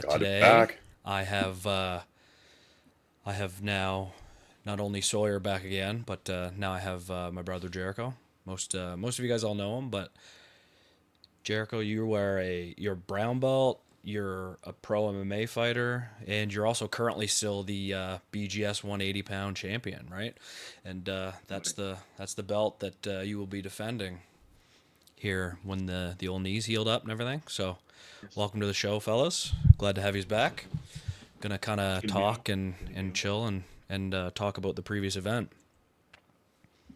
Got it Today, back. I have now not only Sawyer back again, but now I have my brother Jericho. Most of you guys all know him, but Jericho, you're a brown belt. You're a pro MMA fighter, and you're also currently still the BGS 180-pound champion, right? And that's the belt that you will be defending here when the old knees healed up and everything. So, Yes. welcome to the show, fellas. Glad to have you Yes, back. Gonna kind it's of good to be on. talk and Good to be and on. chill and talk about the previous event.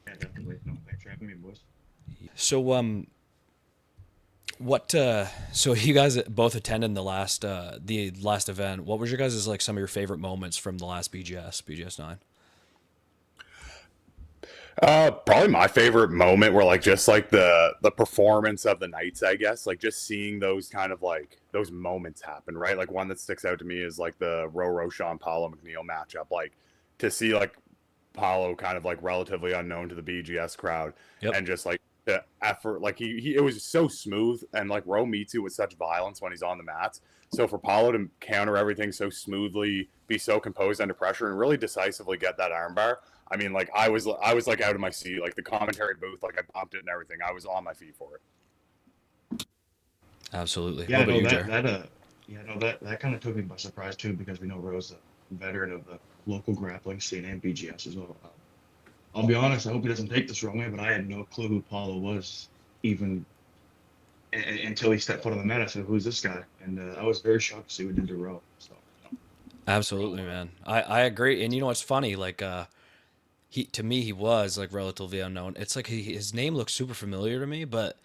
Yeah, definitely. No, thanks for having me, boys. So what so you guys both attended the last event. What was your guys' like some of your favorite moments from the last BGS 9? Probably my favorite moment were like just like the performance of the nights, I guess. Like just seeing those kind of like those moments happen, right? Like one that sticks out to me is like the Roro Sean Paulo McNeil matchup. Like to see like Paulo kind of like relatively unknown to the BGS crowd Yep. and just like the effort, like he it was so smooth and like Ro meets you with such violence when he's on the mats. So for Paulo to counter everything so smoothly, be so composed under pressure, and really decisively get that armbar, I mean, like I was like out of my seat, like the commentary booth, like I pumped it and everything. I was on my feet for it. Absolutely. What Yeah, about no, you, Jer? that kind of took me by surprise too, because we know Rose a veteran of the local grappling scene and BGS as well. I'll be honest, I hope he doesn't take this wrong way, but I had no clue who Paulo was, even until he stepped foot on the mat. I said, "Who's this guy?" And I was very shocked to see what he did to Rowe. So, Absolutely, Rowe, man. I agree. And you know what's funny? Like he to me he was like relatively unknown. It's like his name looks super familiar to me, but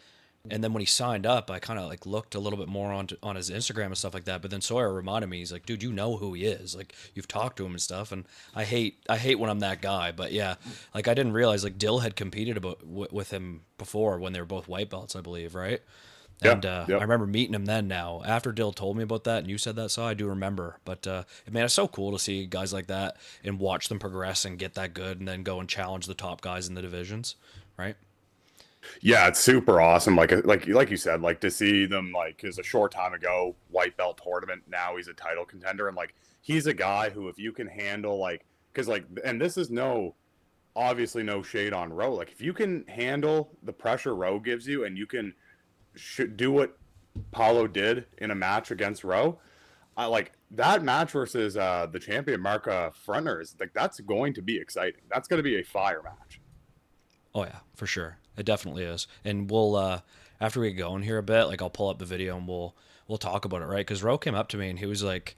and then when he signed up, I kind of like looked a little bit more on his Instagram and stuff like that. But then Sawyer reminded me, he's like, "Dude, you know who he is. Like, you've talked to him and stuff." And I hate when I'm that guy. But yeah, like I didn't realize like Dill had competed with him before when they were both white belts, I believe, right? Yeah, And I yep. remember meeting him then. Now, after Dill told me about that, and you said that, so I do remember. But man, it's so cool to see guys like that and watch them progress and get that good, and then go and challenge the top guys in the divisions, right? Yeah, it's super awesome. Like you said, like to see them like is a short time ago white belt tournament. Now he's a title contender, and like he's a guy who if you can handle like because like and this is no obviously no shade on Rowe. Like if you can handle the pressure Rowe gives you, and you can do what Paulo did in a match against Rowe, I like that match versus the champion Mark Fronter is like that's going to be exciting. That's going to be a fire match. Oh yeah, for sure. It definitely is. And we'll after we get going here a bit, like I'll pull up the video and we'll talk about it, right? Because Ro came up to me and he was like,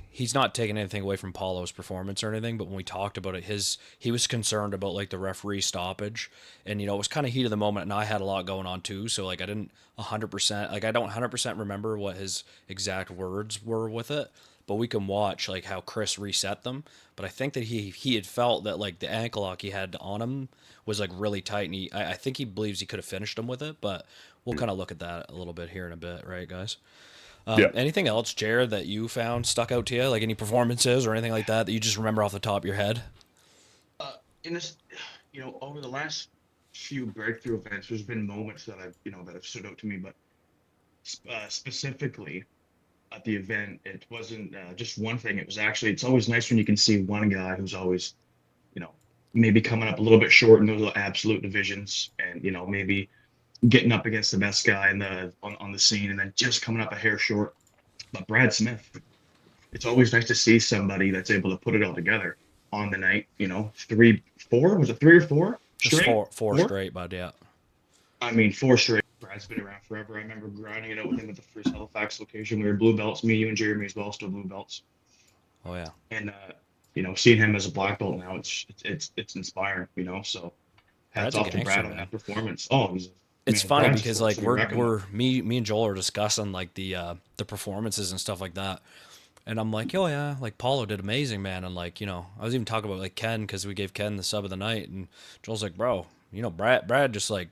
he's not taking anything away from Paulo's performance or anything, but when we talked about it, his he was concerned about like the referee stoppage, and it was kind of heat of the moment, and I had a lot going on too, so like I didn't 100% like I don't 100% remember what his exact words were with it, but we can watch like how Chris reset them. But I think that he had felt that like the ankle lock he had on him was like really tight, and I think he believes he could have finished him with it, but we'll kind of look at that a little bit here in a bit, right, guys? Yeah. Anything else, Jared, that you found stuck out to you, like any performances or anything like that that you just remember off the top of your head? in this, over the last few breakthrough events, there's been moments that have stood out to me, but specifically at the event, it wasn't just one thing. It was actually, it's always nice when you can see one guy who's always, you know, maybe coming up a little bit short in those absolute divisions, and maybe getting up against the best guy on the scene, and then just coming up a hair short. But Brad Smith, it's always nice to see somebody that's able to put it all together on the night. Three, four, was it three or four Just straight? four Four? straight, bud. Yeah. I mean, four straight. Brad's been around forever. I remember grinding it out with him at the first Halifax location. We were blue belts, me, you, and Jeremy as well, still blue belts. Oh yeah. And seeing him as a black belt now, it's inspiring. So hats Brad's a off to gangster, Brad on man. that performance. Oh, he's It's man. funny Brad's a because force like to be reckoned with. we're me and Joel are discussing like the performances and stuff like that. And I'm like, oh yeah, like Paulo did amazing, man. And like, I was even talking about like Ken because we gave Ken the sub of the night, and Joel's like, bro, Brad just like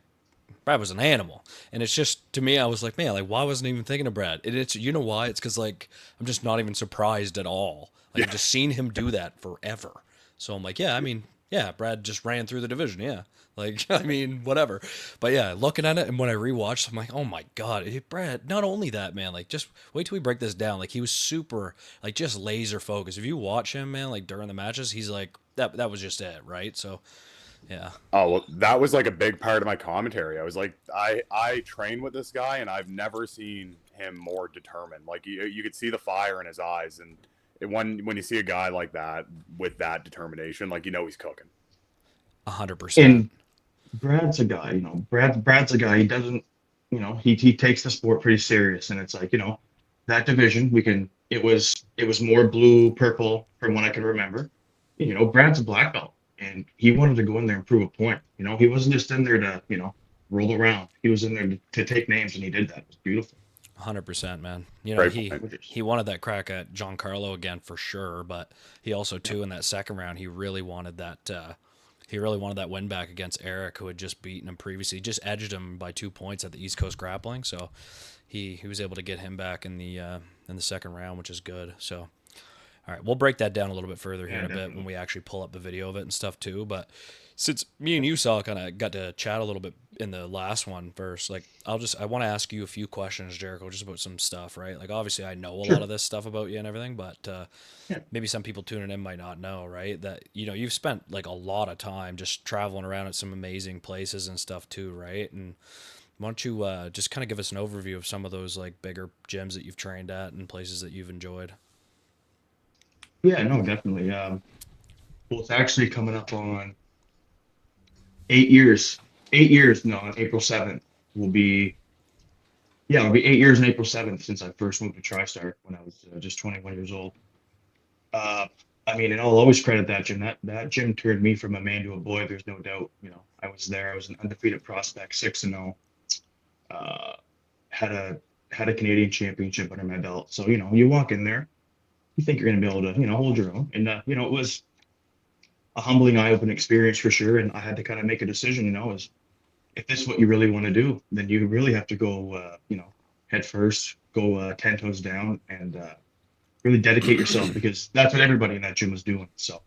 Brad was an animal. And it's just to me, I was like, man, like why wasn't I even thinking of Brad? And it's why? It's because like I'm just not even surprised at all. Like I've Yeah. just seen him do that forever. So I'm like, yeah, I mean, Yeah, Brad just ran through the division. Yeah. Like, I mean, whatever. But yeah, looking at it, and when I rewatched, I'm like, oh my God, Brad, not only that, man, like, just wait till we break this down. Like, he was super, like, just laser focused. If you watch him, man, like, during the matches, he's like, that was just it, right? So, yeah. Oh, well, that was like a big part of my commentary. I was like, I train with this guy, and I've never seen him more determined. Like you could see the fire in his eyes, and when you see a guy like that with that determination, like he's cooking. 100%. And Brad's a guy, Brad's a guy. He doesn't, he takes the sport pretty serious, and it's like, that division it was more blue purple from what I can remember. Brad's a black belt, and he wanted to go in there and prove a point. He wasn't just in there to roll around. He was in there to take names, and he did that. It was beautiful. 100%, man. You know, Great he point. he wanted that crack at Giancarlo again for sure, but he also Yeah. too in that second round he really wanted that he really wanted that win back against Eric, who had just beaten him previously. He just edged him by 2 points at the East Coast Grappling, so he was able to get him back in the second round, which is good. So all right, we'll break that down a little bit further here Yeah, in a bit when definitely. we actually pull up the video of it and stuff too. But since me and you saw kind of got to chat a little bit in the last one first, like I want to ask you a few questions, Jericho, just about some stuff, right? Like obviously I know a lot Sure. of this stuff about you and everything, but Yeah. maybe some people tuning in might not know, right? That you've spent like a lot of time just traveling around at some amazing places and stuff too, right? And why don't you just kind of give us an overview of some of those like bigger gyms that you've trained at and places that you've enjoyed? Yeah, no, definitely. Well, it's actually coming up on 8 years. 8 years, no, on April 7th will be, yeah, it'll be 8 years on April 7th since I first moved to TriStar when I was just 21 years old. Uh, I mean, and I'll always credit that gym. That gym turned me from a man to a boy. There's no doubt. I was there. I was an undefeated prospect, 6-0. Uh, had a had a Canadian championship under my belt. So you walk in there, you think you're going to be able to hold your own, and it was a humbling, eye-opening experience for sure. And I had to kind of make a decision. Is if this is what you really want to do, then you really have to go, head first, go 10 toes down, and really dedicate yourself because that's what everybody in that gym was doing. So,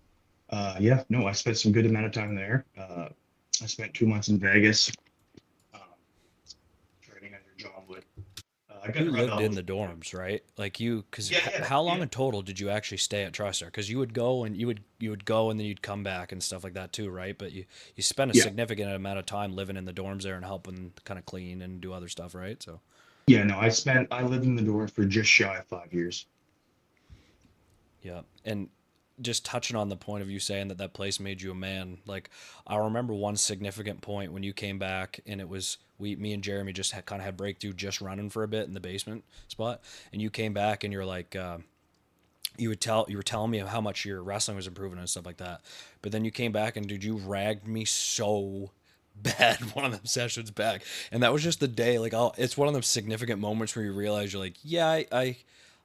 yeah, no, I spent some good amount of time there. I spent 2 months in Vegas, um, training under John Wood. I got You the red lived in elbows. the dorms, right? Like you, because Yeah, yeah, how long yeah, in total did you actually stay at TriStar? Because you would go and you would go and then you'd come back and stuff like that too, right? But you spent a yeah, significant amount of time living in the dorms there and helping kind of clean and do other stuff, right? So yeah. No, I lived in the door for just shy of 5 years. yeah, and just touching on the point of you saying that that place made you a man, like I remember one significant point when you came back and it was me and Jeremy just kind of had breakthrough just running for a bit in the basement spot, and you came back and you're like. You were telling me how much your wrestling was improving and stuff like that. But then you came back and dude, you ragged me so bad one of them sessions back, and that was just the day. Like, it's one of those significant moments where you realize you're like, yeah,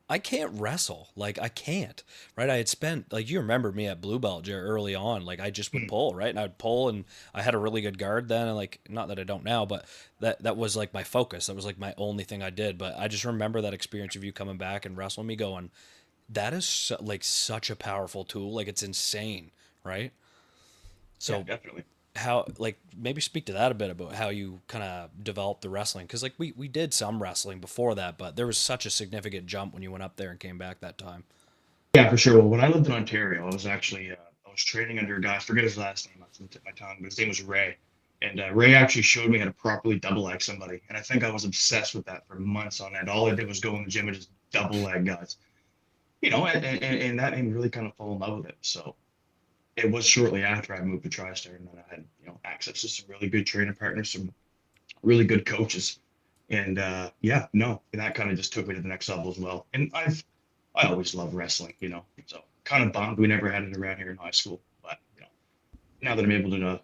I can't wrestle. Like, I can't. Right? I had spent like you remember me at blue belt early on. Like, I just would Mhm. pull right, and I'd pull, and I had a really good guard then. And like, not that I don't now, but that was like my focus. That was like my only thing I did. But I just remember that experience of you coming back and wrestling me, going that is like such a powerful tool. Like it's insane, right? Yeah, So definitely. how like maybe speak to that a bit about how you kind of developed the wrestling because like we did some wrestling before that, but there was such a significant jump when you went up there and came back that time. Yeah, for sure. Well, when I lived in Ontario, I was training under a guy. I forget his last name. That's my tongue, but his name was Ray. And Ray actually showed me how to properly double leg somebody. And I think I was obsessed with that for months on end. All I did was go in the gym and just double leg guys. And that made me really kind of fall in love with it. So it was shortly after I moved to TriStar, and then I had access to some really good training partners, some really good coaches, and yeah, no, and that kind of just took me to the next level as well. And I always loved wrestling, so kind of bummed we never had it around here in high school, but now that I'm able to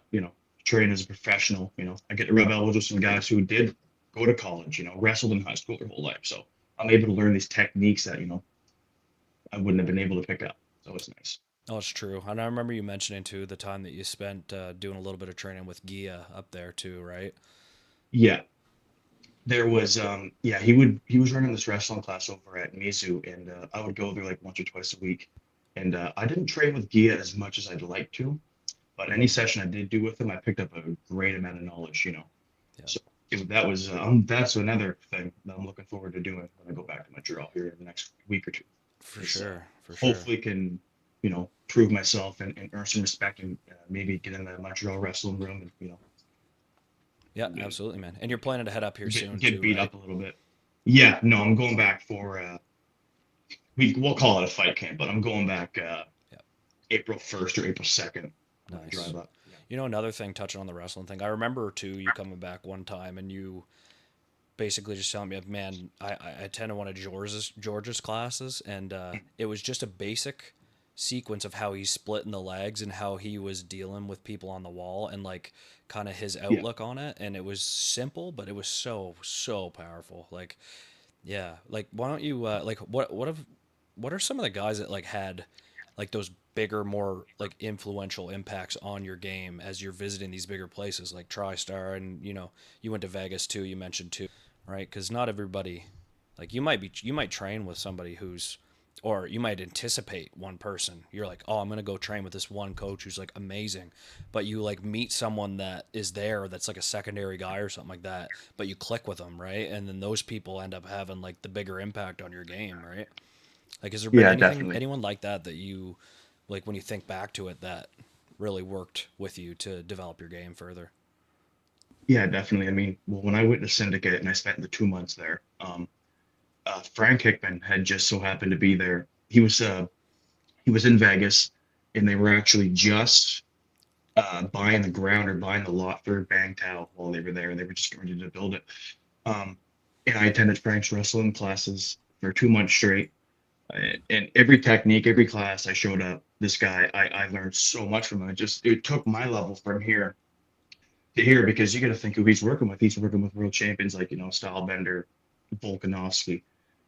train as a professional, I get to rub elbows with some guys who did go to college, wrestled in high school their whole life, so I'm able to learn these techniques that I wouldn't have been able to pick up. So it's nice. Oh, it's true. And I remember you mentioning too the time that you spent doing a little bit of training with Gia up there too, right? Yeah, there was yeah, he was running this wrestling class over at Mizu, and I would go there like once or twice a week. And I didn't train with Gia as much as I'd like to, but any session I did do with him, I picked up a great amount of knowledge, Yeah, So that was that's another thing that I'm looking forward to doing when I go back to Montreal here in the next week or two. for Is sure, for sure. hopefully can prove myself and earn some respect and maybe get in the Montreal wrestling room and Yeah, absolutely, man. And you're planning to head up here soon get too, beat right? up a little bit. Yeah, no, I'm going back for we'll call it a fight camp, but I'm going back Yeah, April 1st or April 2nd when I nice. drive up. Yeah. You know, another thing, touching on the wrestling thing, I remember too you coming back one time and you basically just telling me, man, I attended one of George's classes, and it was just a basic sequence of how he's splitting the legs and how he was dealing with people on the wall and like kind of his Yeah. outlook on it. And it was simple, but it was so powerful. Like, yeah, like why don't you like what are some of the guys that like had like those bigger, more like influential impacts on your game as you're visiting these bigger places like TriStar, and you went to Vegas too, you mentioned too, right? Because not everybody, like you might train with somebody who's, or you might anticipate one person. You're like, oh, I'm gonna go train with this one coach who's like amazing, but you like meet someone that is there that's like a secondary guy or something like that, but you click with them, right? And then those people end up having like the bigger impact on your game, right? Like, has there been Yeah, definitely. anyone like that that you like when you think back to it that really worked with you to develop your game further? Yeah, definitely. I mean, well, when I went to Syndicate and I spent the 2 months there, Frank Hickman had just so happened to be there. He was in Vegas, and they were actually just buying the ground or buying the lot for Bangtao while they were there. They were just getting ready to build it. Um, and I attended Frank's wrestling classes for 2 months straight. And every technique, every class I showed up, this guy, I learned so much from him. It took my level from here to here because you got to think who he's working with. He's working with world champions like Stylebender, Volkanovski,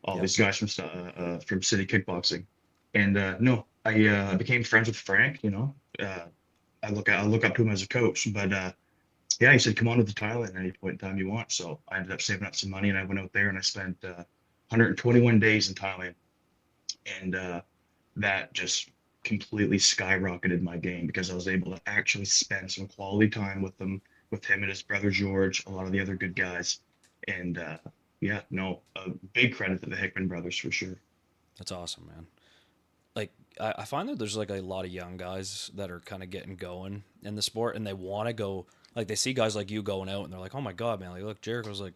all Yep. these guys from City Kickboxing. And no, I became friends with Frank. I look up to him as a coach. But yeah, he said come on to the Thailand at any point in time you want. So I ended up saving up some money and I went out there and I spent 121 days in Thailand, and that just completely skyrocketed my game because I was able to actually spend some quality time with him and his brother George, a lot of the other good guys, and yeah, no, a big credit to the Hickman brothers for sure. That's awesome, man. Like I find that there's like a lot of young guys that are kind of getting going in the sport and they want to go, like they see guys like you going out and they're like, oh my god, man, like look, Jericho's like,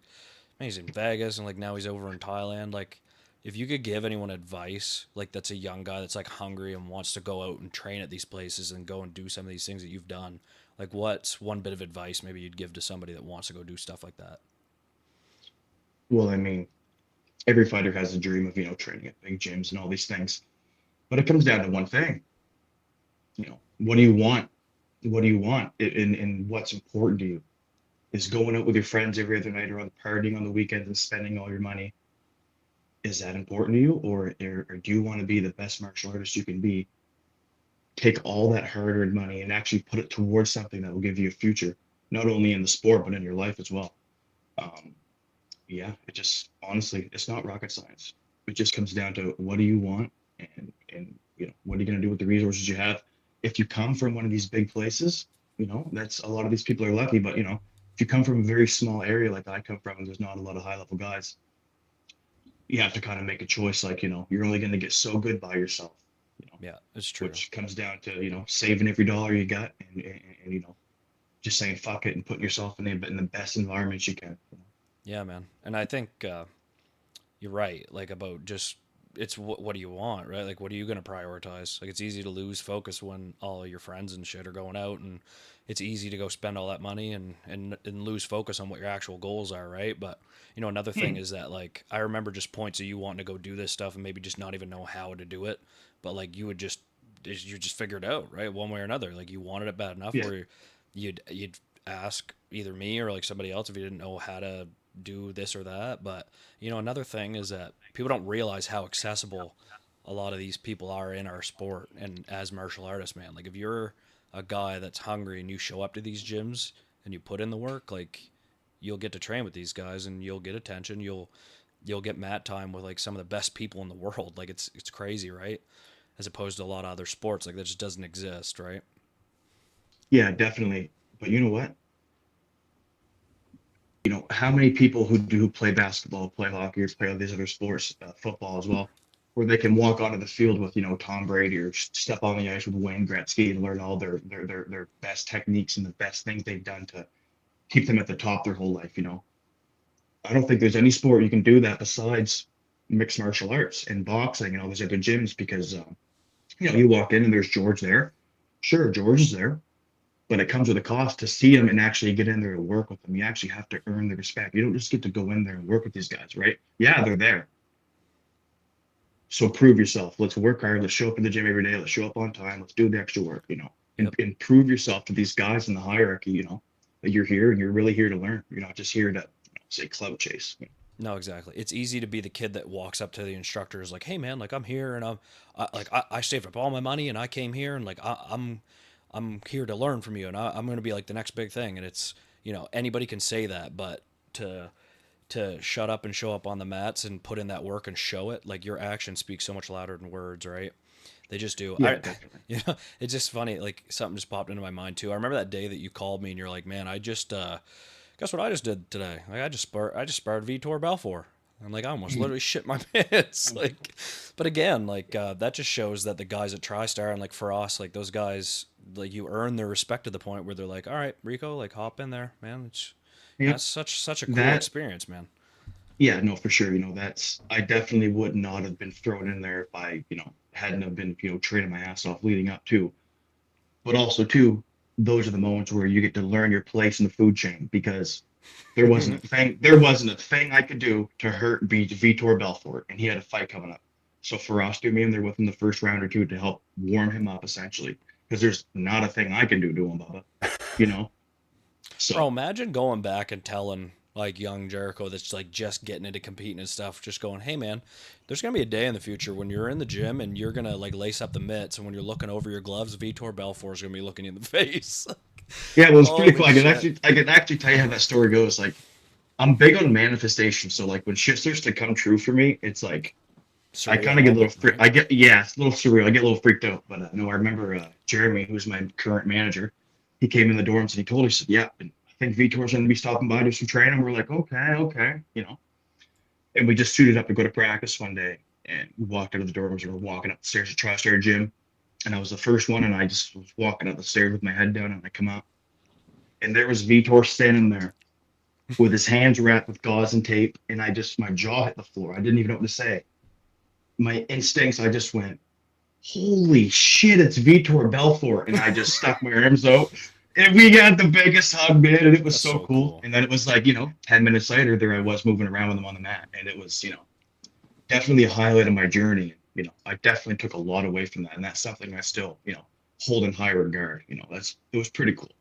man, he's in Vegas and like now he's over in Thailand. Like if you could give anyone advice like that's a young guy that's like hungry and wants to go out and train at these places and go and do some of these things that you've done, like what's one bit of advice maybe you'd give to somebody that wants to go do stuff like that? Well, I mean, every fighter has a dream of training at big gyms and all these things, but it comes down to one thing. What do you want? What do you want? And what's important to you? Is going out with your friends every other night or on partying on the weekends and spending all your money, is that important to you, or do you want to be the best martial artist you can be, take all that hard-earned money and actually put it towards something that will give you a future, not only in the sport but in your life as well? um, yeah, it just honestly, it's not rocket science. It just comes down to what do you want, and what are you going to do with the resources you have. If you come from one of these big places, that's a lot of these people are lucky, but if you come from a very small area like I come from and there's not a lot of high level guys, you have to kind of make a choice, like you're only going to get so good by yourself, Yeah, it's true. which comes down to saving every dollar you got, and just saying fuck it and putting yourself in the best environments you can. Yeah, man. And I think you're right. Like about just it's what do you want, right? Like what are you gonna prioritize? Like it's easy to lose focus when all your friends and shit are going out, and it's easy to go spend all that money and lose focus on what your actual goals are, right? But another thing Hmm. is that like I remember just points of you wanting to go do this stuff and maybe just not even know how to do it, but like you just figure it out, right? One way or another. Like you wanted it bad enough Yeah. where you'd ask either me or like somebody else if you didn't know how to do this or that. But another thing is that people don't realize how accessible a lot of these people are in our sport and as martial artists, man. Like if you're a guy that's hungry and you show up to these gyms and you put in the work, like you'll get to train with these guys and you'll get attention. You'll get mat time with like some of the best people in the world. Like it's crazy, right? As opposed to a lot of other sports, like that just doesn't exist, right? Yeah, definitely. But you know what? How many people who play basketball, play hockey, or play all these other sports, football as well, where they can walk onto the field with Tom Brady, or step on the ice with Wayne Gretzky and learn all their best techniques and the best things they've done to keep them at the top their whole life. I don't think there's any sport you can do that besides mixed martial arts and boxing and all these other gyms, because you walk in and there's George there. Sure, George is there, but it comes with a cost to see them and actually get in there and work with them. You actually have to earn the respect. You don't just get to go in there and work with these guys, right? Yeah, they're there. So prove yourself. Let's work hard. Let's show up in the gym every day. Let's show up on time. Let's do the extra work, and, Yep. and prove yourself to these guys in the hierarchy, that you're here and you're really here to learn. You're not just here to say clout chase. No, exactly. It's easy to be the kid that walks up to the instructors like, "Hey, man, like I'm here and I saved up all my money and I came here and like I'm here to learn from you and I'm going to be like the next big thing." And it's anybody can say that, but to shut up and show up on the mats and put in that work and show it, like your actions speak so much louder than words, right? They just do. Yeah, definitely. It's just funny. Like something just popped into my mind too. I remember that day that you called me and you're like, "Man, I just guess what I just did today? Like I just sparred Vitor Belfort." I'm like, I almost literally shit my pants. Like, but again, like that just shows that the guys at TriStar and like for us, like those guys, like you earn their respect to the point where they're like, "All right, Rico, like hop in there, man." Yep. That's such a cool That, experience, man. yeah, no, for sure. I definitely would not have been thrown in there if I, hadn't have been, training my ass off leading up to. But also too, those are the moments where you get to learn your place in the food chain, because there wasn't a thing I could do to hurt Vitor Belfort, and he had a fight coming up. So for us to be in there with him the first round or two to help warm him up, essentially, because there's not a thing I can do to him, Bubba. You know. Bro, So imagine going back and telling like young Jericho that's like just getting into competing and stuff, just going, "Hey man, there's gonna be a day in the future when you're in the gym and you're gonna like lace up the mitts, and when you're looking over your gloves, Vitor Belfort's gonna be looking you in the face." yeah, well, it's pretty Holy cool. shit! I can actually tell you how that story goes. Like, I'm big on manifestation, so like when shit starts to come true for me, it's like I Surreal kind of get a little moment, freak. right? I get Yeah, it's a little surreal. I get a little freaked out. But no, I remember Jeremy, who's my current manager. He came in the dorms and he told us, he said, "Yeah, and I think Vitor's going to be stopping by to do some training." We're like, "Okay, okay," And we just suited up to go to practice one day, and we walked out of the dorms and we're walking up the stairs to TriStar Gym, and I was the first one, and I just was walking up the stairs with my head down, and I come up, and there was Vitor standing there with his hands wrapped with gauze and tape, and my jaw hit the floor. I didn't even know what to say. My instincts, I just went, "Holy shit, it's Vitor Belfort." And I just stuck my arms out. And we got the biggest hug, man. And it was That's so so cool. cool. And then it was like, 10 minutes later, there I was moving around with him on the mat. And it was, definitely a highlight of my journey. I definitely took a lot away from that. And that's something I still, hold in high regard. It was pretty cool.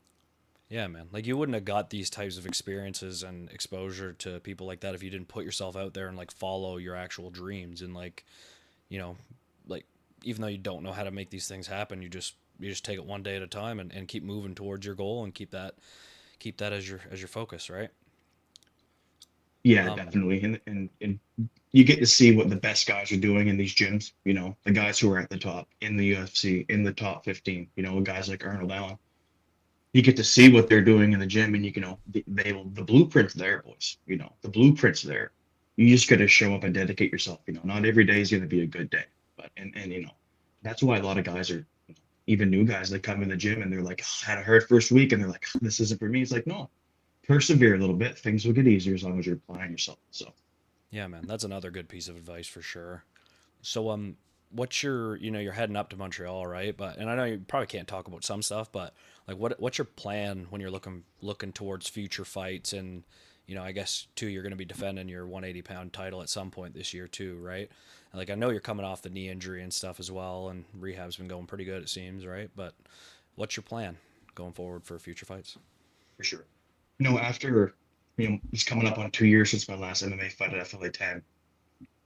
Yeah, man. Like you wouldn't have got these types of experiences and exposure to people like that if you didn't put yourself out there and like follow your actual dreams and like, you know, like even though you don't know how to make these things happen, you just take it one day at a time and keep moving towards your goal and keep that as your focus, right? Yeah, Um, definitely. And you get to see what the best guys are doing in these gyms, the guys who are at the top in the UFC, in the top 15, guys like Arnold Allen. You get to see what they're doing in the gym, and the blueprint's there, boys. The blueprint's there. You just got to show up and dedicate yourself. Not every day is going to be a good day, but and that's why a lot of guys are, even new guys, they come in the gym and they're like, "I had a hard first week," and they're like, "This isn't for me." It's like, no, persevere a little bit. Things will get easier as long as you're applying yourself. So yeah, man, that's another good piece of advice for sure. So, what's you're heading up to Montreal, right? But and I know you probably can't talk about some stuff, but like, what's your plan when you're looking towards future fights? And I guess too, you're going to be defending your 180-pound title at some point this year too, right? And, like, I know you're coming off the knee injury and stuff as well, and rehab's been going pretty good, it seems, right? But what's your plan going forward for future fights? for sure, after it's coming up on 2 years since my last MMA fight at FLA 10.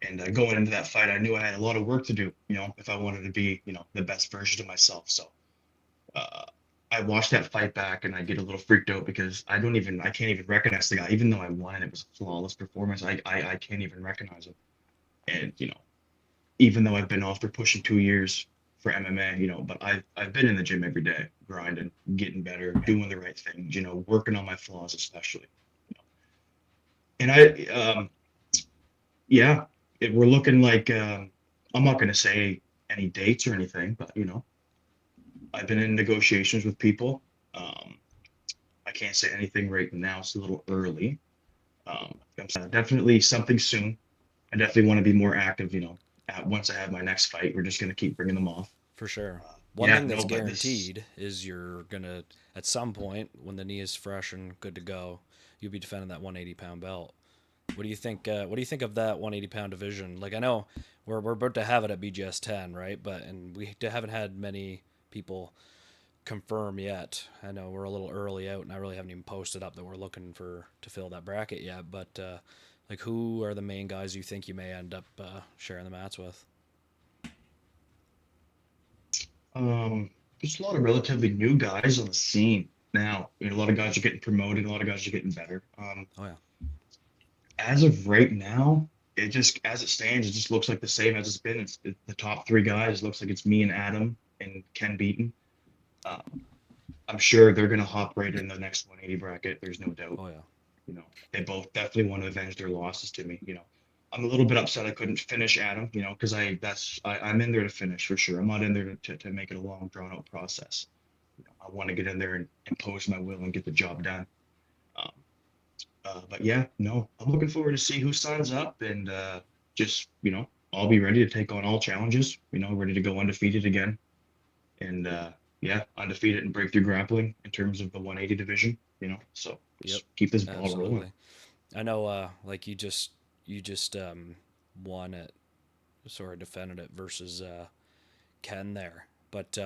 And going into that fight, I knew I had a lot of work to do, if I wanted to be, the best version of myself. So uh, I watched that fight back and I get a little freaked out because I can't even recognize the guy, even though I won and it was a flawless performance. I can't even recognize him. And, even though I've been off for pushing 2 years for MMA, but I've been in the gym every day, grinding, getting better, doing the right things, working on my flaws especially. You know. And yeah, we're looking like I'm not going to say any dates or anything, but I've been in negotiations with people. Um, I can't say anything right now; it's a little early. Definitely something soon. I definitely want to be more active. Once I have my next fight, we're just going to keep bringing them off. For sure. One Yeah, thing that's no, but this, guaranteed is you're gonna, at some point when the knee is fresh and good to go, you'll be defending that 180-pound belt. What do you think? What do you think of that 180-pound division? Like, I know we're about to have it at BGS 10, right? But and we haven't had many people confirm yet. I know we're a little early out, and I really haven't even posted up that we're looking for to fill that bracket yet. But like, who are the main guys you think you may end up sharing the mats with? um, there's a lot of relatively new guys on the scene now. A lot of guys are getting promoted, a lot of guys are getting better. Oh yeah, As of right now, it just as it stands, it just looks like the same as it's been. The top three guys looks like it's me and Adam and Ken Beaton. Uh, I'm sure they're gonna hop right in the next 180 bracket. There's no doubt. oh yeah. You know, they both definitely want to avenge their losses to me. I'm a little bit upset I couldn't finish Adam. Because I'm in there to finish for sure. I'm not in there to make it a long drawn out process. I want to get in there and impose my will and get the job done. Um, but yeah, no, I'm looking forward to see who signs up and just, I'll be ready to take on all challenges, ready to go undefeated again. And yeah, undefeated and breakthrough grappling in terms of the 180 division, so Yep, just keep this ball rolling. absolutely. I know, like you just won it, sort of defended it versus Ken there. But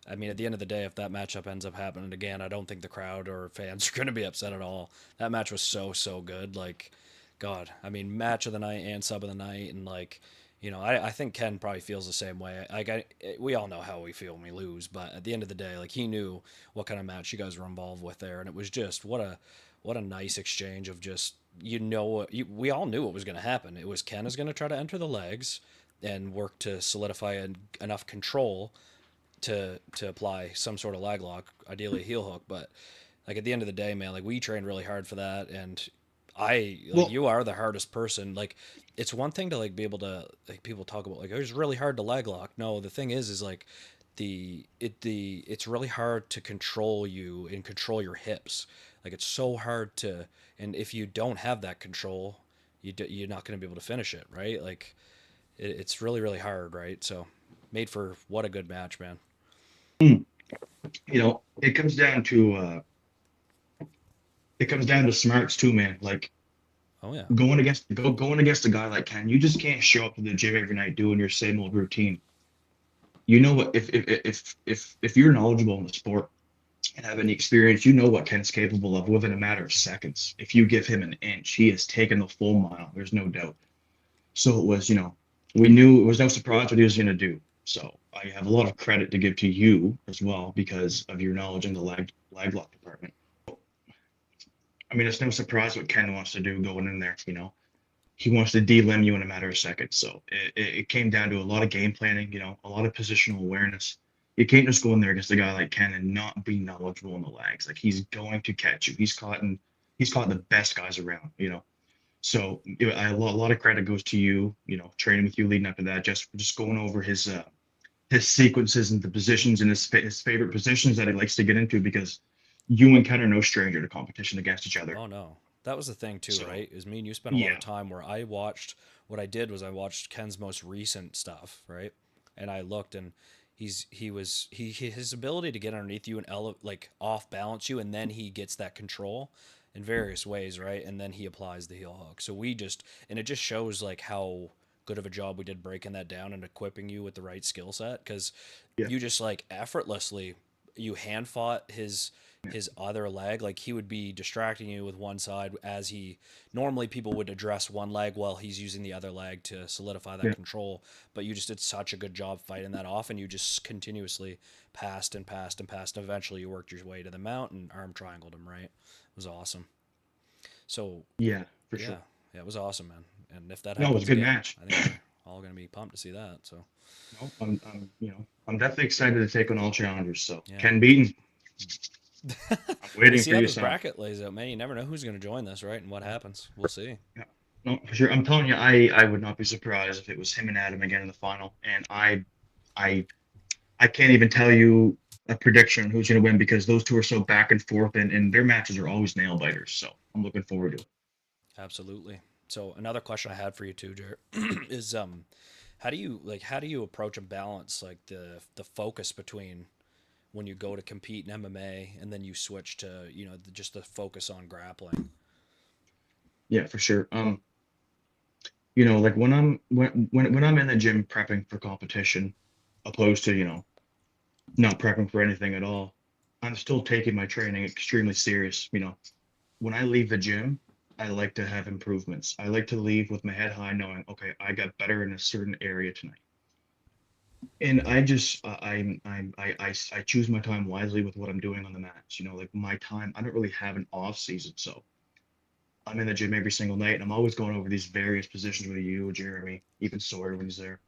I mean, at the end of the day, if that matchup ends up happening again, I don't think the crowd or fans are going to be upset at all. That match was so good. Like, God, I mean, match of the night and sub of the night, and like, I think Ken probably feels the same way. We all know how we feel when we lose, but at the end of the day, like, he knew what kind of match you guys were involved with there, and it was just what a nice exchange of just, we all knew what was going to happen. It was Ken is going to try to enter the legs and work to solidify enough control to apply some sort of lag lock, ideally a heel hook. But like, at the end of the day, man, like, we trained really hard for that, and Well, you are the hardest person. Like, it's one thing to like be able to, like, people talk about like, it was really hard to lag lock. No, the thing is like, it's really hard to control you and control your hips. Like, it's so hard to, and if you don't have that control, you're not going to be able to finish it, right? Like, it's really hard, right? So, made for what a good match, man. it comes down to smarts too, man. Like Oh yeah. going against a guy like Ken, you just can't show up to the gym every night doing your same old routine. What if you're knowledgeable in the sport and have any experience, you know what Ken's capable of within a matter of seconds. If you give him an inch, he has taken the full mile. There's no doubt. So it was, we knew it was no surprise what he was going to do. So I have a lot of credit to give to you as well because of your knowledge in the lag lock department. I mean, it's no surprise what Ken wants to do going in there. He wants to delim you in a matter of seconds. So it came down to a lot of game planning, a lot of positional awareness. You can't just go in there against a guy like Ken and not be knowledgeable in the lags. Like, he's going to catch you. He's caught the best guys around. So a lot of credit goes to you, training with you leading up to that, just going over his sequences and the positions and his favorite positions that he likes to get into because you and Ken are no stranger to competition against each other. Oh no, that was the thing too, So right? Is me and you spent a lot of yeah, time where I watched. What I did was I watched Ken's most recent stuff, right? And I looked, and his ability to get underneath you and like off balance you, and then he gets that control in various ways, right? And then he applies the heel hook. So it just shows like how good of a job we did breaking that down and equipping you with the right skill set, because yeah, you just like effortlessly, you hand fought his other leg. Like, he would be distracting you with one side, as he normally, people would address one leg while he's using the other leg to solidify that yeah, control. But you just did such a good job fighting that off, and you just continuously passed and passed and passed, and eventually you worked your way to the mount and arm triangled him, right? It was awesome. So yeah, for yeah, sure. yeah, it was awesome, man. And if that No, it was a happens good again, match. I think all gonna be pumped to see that. So No, I'm definitely excited to take on all challengers. So yeah. Ken Beaton, I'm We'll waiting see for how you, this son. bracket lays out, man. You never know who's gonna join this, right? And what happens. We'll see. Yeah. No, for sure. I'm telling you, I would not be surprised if it was him and Adam again in the final. And I I can't even tell you a prediction on who's going to win because those two are so back and forth, and their matches are always nail biters. So I'm looking forward to it. Absolutely. So another question I had for you too, Jared, is how do you approach and balance like the focus between when you go to compete in MMA and then you switch to just the focus on grappling. Yeah, for sure. Like when I'm in the gym prepping for competition, opposed to not prepping for anything at all, I'm still taking my training extremely serious. When I leave the gym, I like to have improvements. I like to leave with my head high, knowing, okay, I got better in a certain area tonight. And I just I choose my time wisely with what I'm doing on the mats. Like my time, I don't really have an off season, so I'm in the gym every single night, and I'm always going over these various positions with you, Jeremy, even Sawyer when he's there.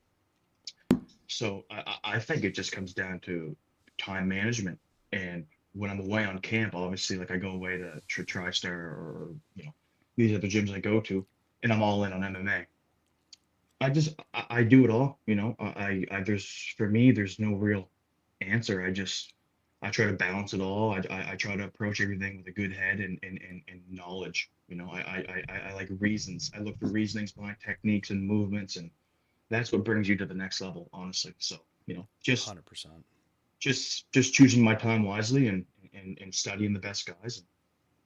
So I think it just comes down to time management. And when I'm away on camp, obviously, like I go away to TriStar or these other gyms I go to, and I'm all in on MMA. I do it all, there's for me there's no real answer. I try to balance it all. I try to approach everything with a good head and knowledge. I like reasons. I look for reasonings behind techniques and movements, and that's what brings you to the next level, honestly. So, just 100%. just choosing my time wisely and studying the best guys. And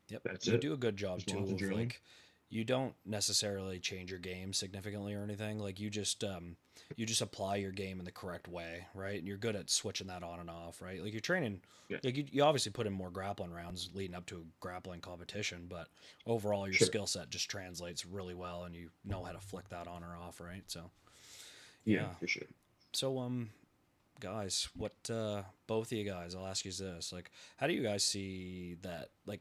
Yep. that's You it. do a good job Just too lots of of drilling. like you don't necessarily change your game significantly or anything. Like you just apply your game in the correct way, right? And you're good at switching that on and off, right? Like you're training Yeah, like you obviously put in more grappling rounds leading up to a grappling competition, but overall your sure. skill set just translates really well and you know how to flick that on or off, right? So, Yeah, yeah. for sure. So guys, what both of you guys, I'll ask you this, like how do you guys see that like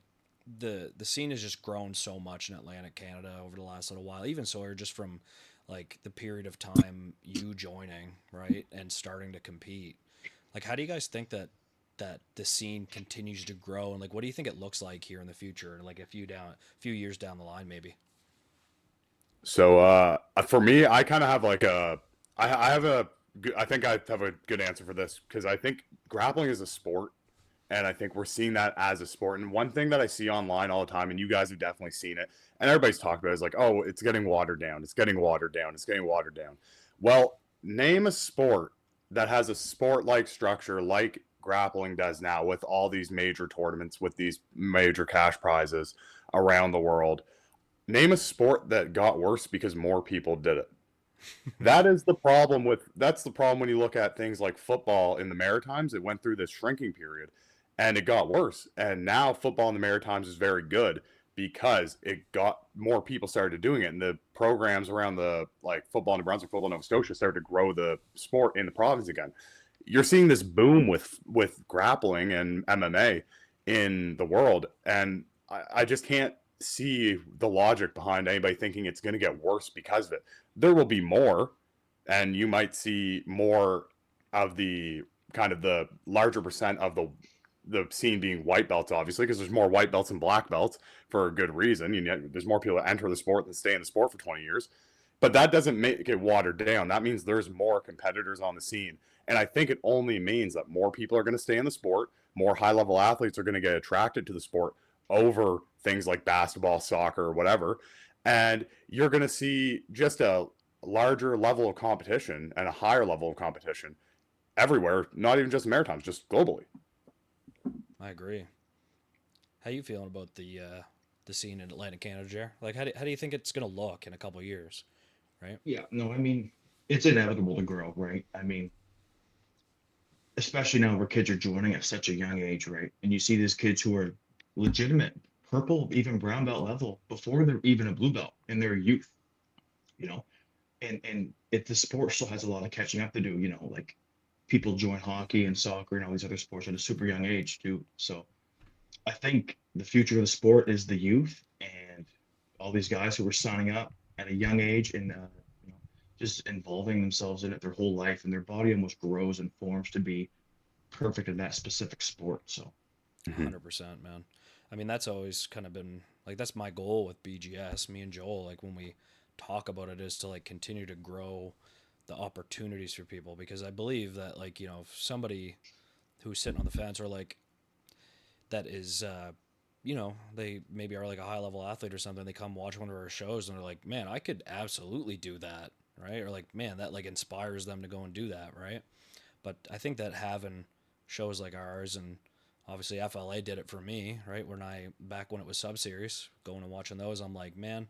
the scene has just grown so much in Atlantic Canada over the last little while, even Sawyer, just from like the period of time you joining, right, and starting to compete. Like how do you guys think that the scene continues to grow, and like what do you think it looks like here in the future, like a few years down the line maybe? So for me, I kind of have like I have I think I have a good answer for this because I think grappling is a sport, and I think we're seeing that as a sport. And one thing that I see online all the time, and you guys have definitely seen it, and everybody's talked about it, is like, oh, it's getting watered down, it's getting watered down, it's getting watered down. Well, name a sport that has a sport-like structure like grappling does now, with all these major tournaments, with these major cash prizes around the world. Name a sport that got worse because more people did it. That's the problem when you look at things like football in the Maritimes. It went through this shrinking period and it got worse. And now football in the Maritimes is very good because it got more people started doing it. And the programs around the like football in New Brunswick, football in Nova Scotia started to grow the sport in the province again. You're seeing this boom with grappling and MMA in the world. And I just can't see the logic behind anybody thinking it's going to get worse because of it. There will be more, and you might see more of the kind of the larger percent of the scene being white belts, obviously, because there's more white belts and black belts for a good reason. There's more people that enter the sport than stay in the sport for 20 years. But that doesn't make it watered down. That means there's more competitors on the scene. And I think it only means that more people are going to stay in the sport, more high level athletes are going to get attracted to the sport over things like basketball, soccer, or whatever. And you're going to see just a larger level of competition and a higher level of competition everywhere, not even just the Maritimes, just globally. I agree. How you feeling about the scene in Atlantic Canada, Jer? Like how do you think it's gonna look in a couple of years, right? Yeah, no, I mean, it's inevitable to grow, right? I mean, especially now where kids are joining at such a young age, right? And you see these kids who are legitimate purple, even brown belt level before they're even a blue belt in their youth, you know? And if the sport still has a lot of catching up to do, like people join hockey and soccer and all these other sports at a super young age too. So I think the future of the sport is the youth and all these guys who are signing up at a young age and just involving themselves in it their whole life, and their body almost grows and forms to be perfect in that specific sport. So 100%, man. I mean, that's always kind of been like that's my goal with BGS. Me and Joel, like when we talk about it, is to like continue to grow the opportunities for people because I believe that like if somebody who's sitting on the fence or like that is they maybe are like a high level athlete or something, they come watch one of our shows and they're like, man, I could absolutely do that, right? Or like, man, that like inspires them to go and do that, right? But I think that having shows like ours and obviously FLA did it for me, right? When I back when it was sub series, going and watching those, I'm like, man,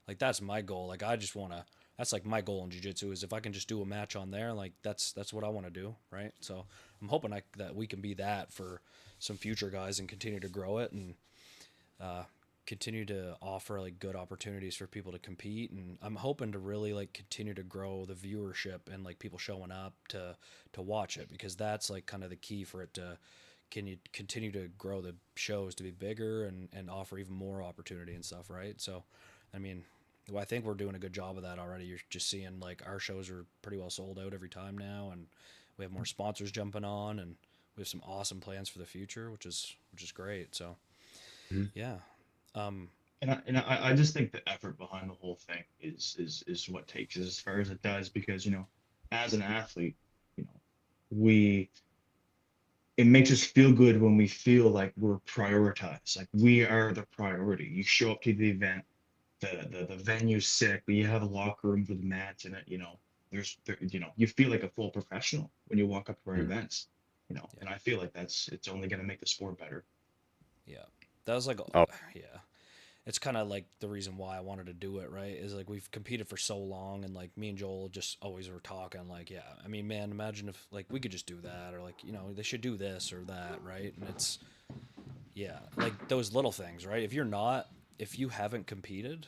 like that's my goal. Like I just want to. That's like my goal in jiu-jitsu is if I can just do a match on there, like that's what I want to do, right? So I'm hoping that we can be that for some future guys and continue to grow it and uh, continue to offer like good opportunities for people to compete, and I'm hoping to really like continue to grow the viewership and like people showing up to watch it because that's like kind of the key for it to can you continue to grow the shows to be bigger and offer even more opportunity and stuff, right? So I mean, well, I think we're doing a good job of that already. You're just seeing like our shows are pretty well sold out every time now, and we have more sponsors jumping on, and we have some awesome plans for the future, which is great. So Mhm. yeah. Um, and I just think the effort behind the whole thing is what takes it as far as it does, because as an athlete, you know we it makes us feel good when we feel like we're prioritized, like we are the priority. You show up to the event, the venue's sick, but you have a locker room for the mats in it. You feel like a full professional when you walk up to our Mhm. events. yeah, And I feel like it's only going to make the sport better. yeah. That was like, Oh, yeah. It's kind of like the reason why I wanted to do it, right? Is like we've competed for so long, and like me and Joel just always were talking, like, yeah, I mean, man, imagine if like we could just do that, or like, they should do this or that, right? And it's, yeah, like those little things, right? If you haven't competed,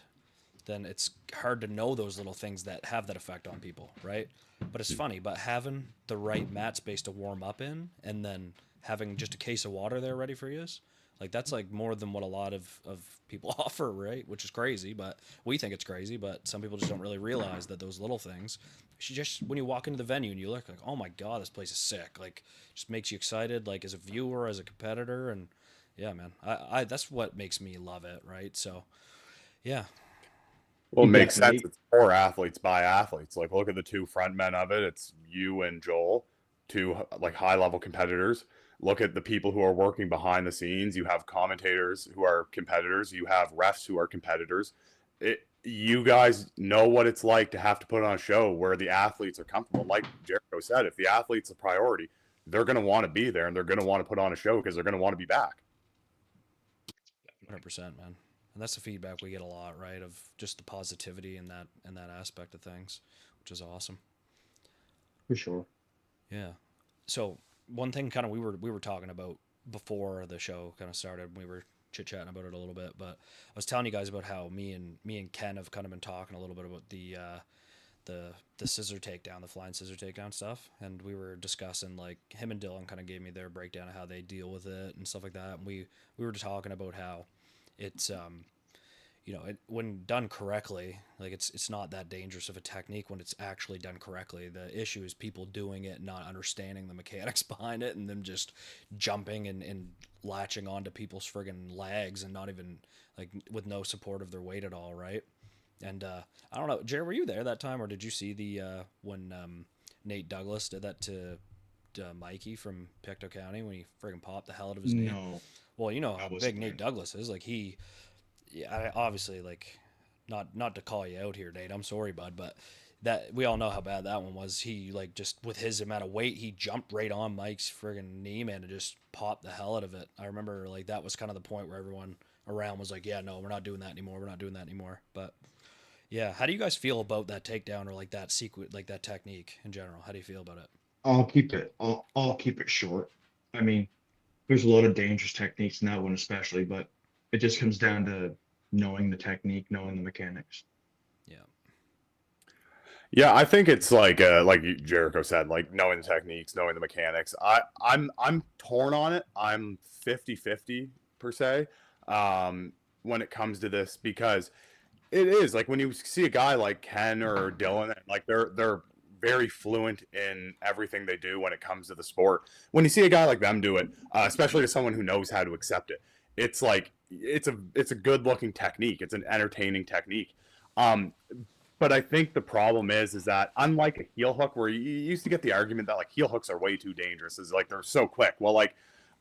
then it's hard to know those little things that have that effect on people, right? But it's funny, but having the right mat space to warm up in and then having just a case of water there ready for you is like that's like more than what a lot of people offer, right? Which is crazy, but we think it's crazy, but some people just don't really realize that those little things just when you walk into the venue and you look like, oh my god, this place is sick, like just makes you excited, like as a viewer, as a competitor, and yeah, man, I that's what makes me love it, right? So yeah. well, it makes sense. Exactly. It's for athletes by athletes. Like, look at the two front men of it. It's you and Joel, two like high level competitors. Look at the people who are working behind the scenes. You have commentators who are competitors. You have refs who are competitors. You guys know what it's like to have to put on a show where the athletes are comfortable. And like Jericho said, if the athlete's a priority, they're going to want to be there and they're going to want to put on a show because they're going to want to be back. 100%, man. And that's the feedback we get a lot, right? Of just the positivity in that aspect of things, which is awesome. For sure. Yeah. So one thing kind of we were talking about before the show kind of started, we were chit chatting about it a little bit, but I was telling you guys about how me and Ken have kind of been talking a little bit about the scissor takedown, the flying scissor takedown stuff, and we were discussing like him and Dylan kind of gave me their breakdown of how they deal with it and stuff like that, and we were talking about how it's when done correctly, like it's not that dangerous of a technique when it's actually done correctly. The issue is people doing it, not understanding the mechanics behind it, and them just jumping and latching onto people's friggin' legs and not even like with no support of their weight at all, right? And I don't know, Jerry, were you there that time, or did you see the when Nate Douglas did that to Mikey from Pictou County when he friggin' popped the hell out of his knee? No, Well, you know I how big wasn't Nate there. Douglas is. Like yeah, obviously, like, not to call you out here, Nate. I'm sorry, bud, but that we all know how bad that one was. He like just with his amount of weight, he jumped right on Mike's friggin' knee, man, and just popped the hell out of it. I remember like that was kind of the point where everyone around was like, "Yeah, no, we're not doing that anymore. We're not doing that anymore." But yeah, how do you guys feel about that takedown or like that sequence, like that technique in general? How do you feel about it? I'll keep it short. I mean, there's a lot of dangerous techniques in that one, especially, but it just comes down to knowing the technique, knowing the mechanics. Yeah, Yeah, I think it's like Jericho said, like knowing the techniques, knowing the mechanics. I'm torn on it. I'm 50-50 per se when it comes to this because It is like when you see a guy like Ken or Dylan, and like they're very fluent in everything they do when it comes to the sport. When you see a guy like them do it, especially to someone who knows how to accept it, it's like it's a good looking technique. It's an entertaining technique. Um, but I think the problem is that unlike a heel hook, where you used to get the argument that like heel hooks are way too dangerous, is like they're so quick. Well, like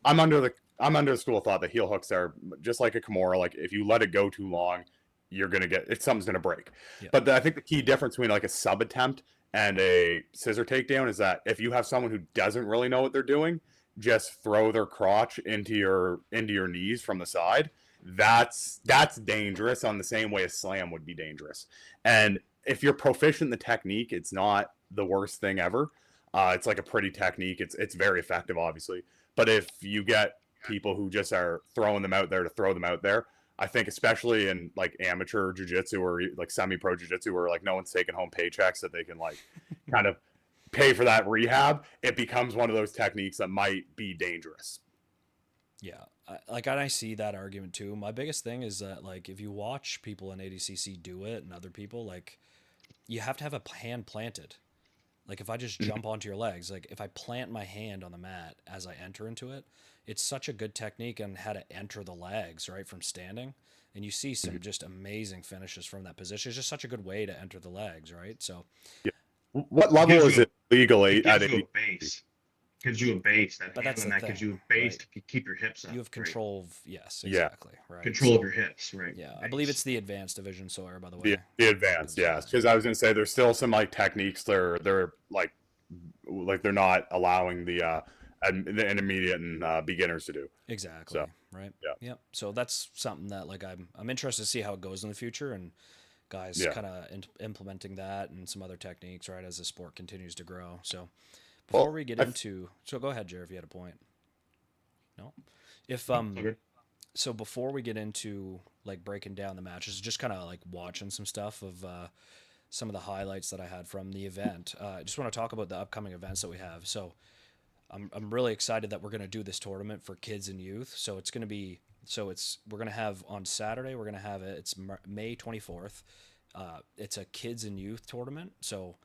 I'm under the school of thought that heel hooks are just like a Kimura. Like if you let it go too long, you're gonna get it. Something's gonna break. Yeah. But I think the key difference between like a sub attempt and a scissor takedown is that if you have someone who doesn't really know what they're doing, just throw their crotch into your knees from the side. That's dangerous on the same way a slam would be dangerous. And if you're proficient in the technique, it's not the worst thing ever. It's like a pretty technique. It's very effective, obviously. But if you get people who just are throwing them out there to throw them out there, I think especially in like amateur jiu-jitsu or like semi-pro jiu-jitsu where like no one's taking home paychecks that they can like kind of pay for that rehab, it becomes one of those techniques that might be dangerous. Yeah, I see that argument too. My biggest thing is that like if you watch people in ADCC do it and other people, like you have to have a hand planted. Like if I just jump onto your legs, like if I plant my hand on the mat as I enter into it, it's such a good technique on how to enter the legs, right, from standing. And you see some just amazing finishes from that position. It's just such a good way to enter the legs, right? So Yeah. What It level gives is you it legal it at gives you a 80? base. Gives you a base. That but that's handling the that gives thing, you a base right? to keep your hips up. You have Right? control of, yes, Yeah. exactly, right? Control of So your hips, right? yeah, I believe Base. it's the advanced division, Sawyer, by the The way, the when it advanced, comes to yes. that. Because I was gonna say there's still some like techniques they're like they're not allowing the intermediate and beginners to do. Exactly, So right? yeah, Yep. So that's something that like I'm interested to see how it goes in the future and guys yeah. kind of implementing that and some other techniques, right, as the sport continues to grow. So before Well, we get I into, so go ahead, Jared, if you had a point. No, if No, it's all good. so before we get into like breaking down the matches, just kind of like watching some stuff of some of the highlights that I had from the event. I just want to talk about the upcoming events that we have. So I'm really excited that we're going to do this tournament for kids and youth. So it's going to be we're going to have on Saturday, we're going to have it. It's May 24th. It's a kids and youth tournament. So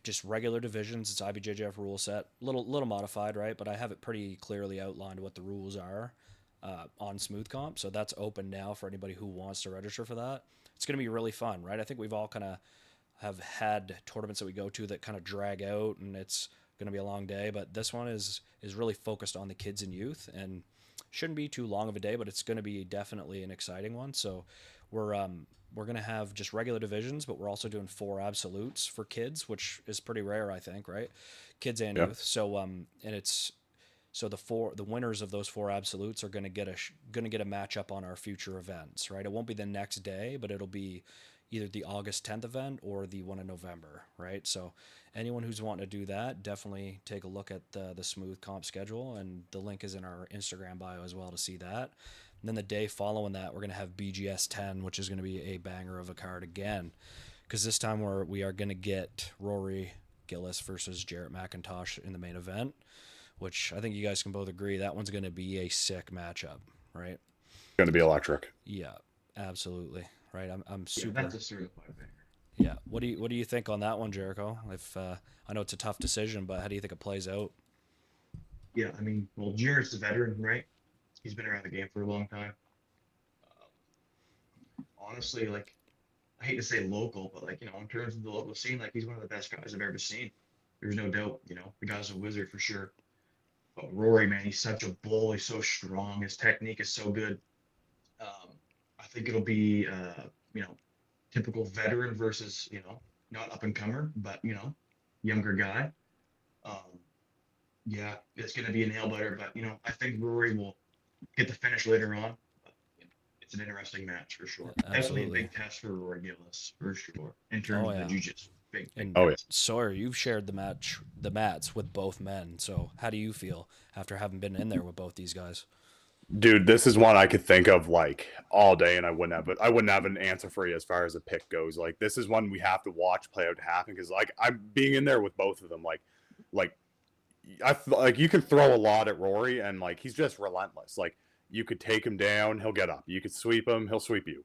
just regular divisions. It's IBJJF rule set, little modified, right? But I have it pretty clearly outlined what the rules are on Smooth Comp. So that's open now for anybody who wants to register for that. It's going to be really fun, right? I think we've all kind of have had tournaments that we go to that kind of drag out, and it's going to be a long day. But this one is really focused on the kids and youth, and shouldn't be too long of a day, but it's going to be definitely an exciting one. So we're going to have just regular divisions, but we're also doing 4 absolutes for kids, which is pretty rare, I think, right? Kids and yeah. youth. So and it's so the winners of those 4 absolutes are going to get a matchup on our future events, right? It won't be the next day, but it'll be either the August 10th event or the one in November, right? So anyone who's wanting to do that, definitely take a look at the Smooth Comp schedule, and the link is in our Instagram bio as well to see that. And then the day following that, we're going to have BGS 10, which is going to be a banger of a card again, because this time we are going to get Rory Gillis versus Jarrett McIntosh in the main event, which I think you guys can both agree that one's going to be a sick matchup, right? Going to be electric. Yeah, absolutely. Right. I'm Yeah, super. that's a certified banger. Yeah. What do you think on that one, Jericho? If I know it's a tough decision, but how do you think it plays out? Yeah, I mean, well, Jared's a veteran, right? He's been around the game for a long time. Honestly, like I hate to say local, but like in terms of the local scene, like he's one of the best guys I've ever seen. There's no doubt. The guy's a wizard for sure. But Rory, man, he's such a bull. He's so strong. His technique is so good. Um, I think it'll be, you know, typical veteran versus, not up and comer, but younger guy. Um, yeah, it's going to be a nail biter, but I think Rory will get the finish later on. But, it's an interesting match for sure. Definitely a Absolutely. big test for Rory Gillis for sure in Oh terms of the yeah. jujitsu. Big And Oh yeah. test. Sawyer, you've shared the mats with both men. So how do you feel after having been in there with both these guys? Dude, this is one I could think of like all day, and I wouldn't have an answer for you as far as a pick goes. Like this is one we have to watch play out to happen because like I'm being in there with both of them. Like like you can throw a lot at Rory, and like he's just relentless. Like you could take him down, he'll get up. You could sweep him, he'll sweep you.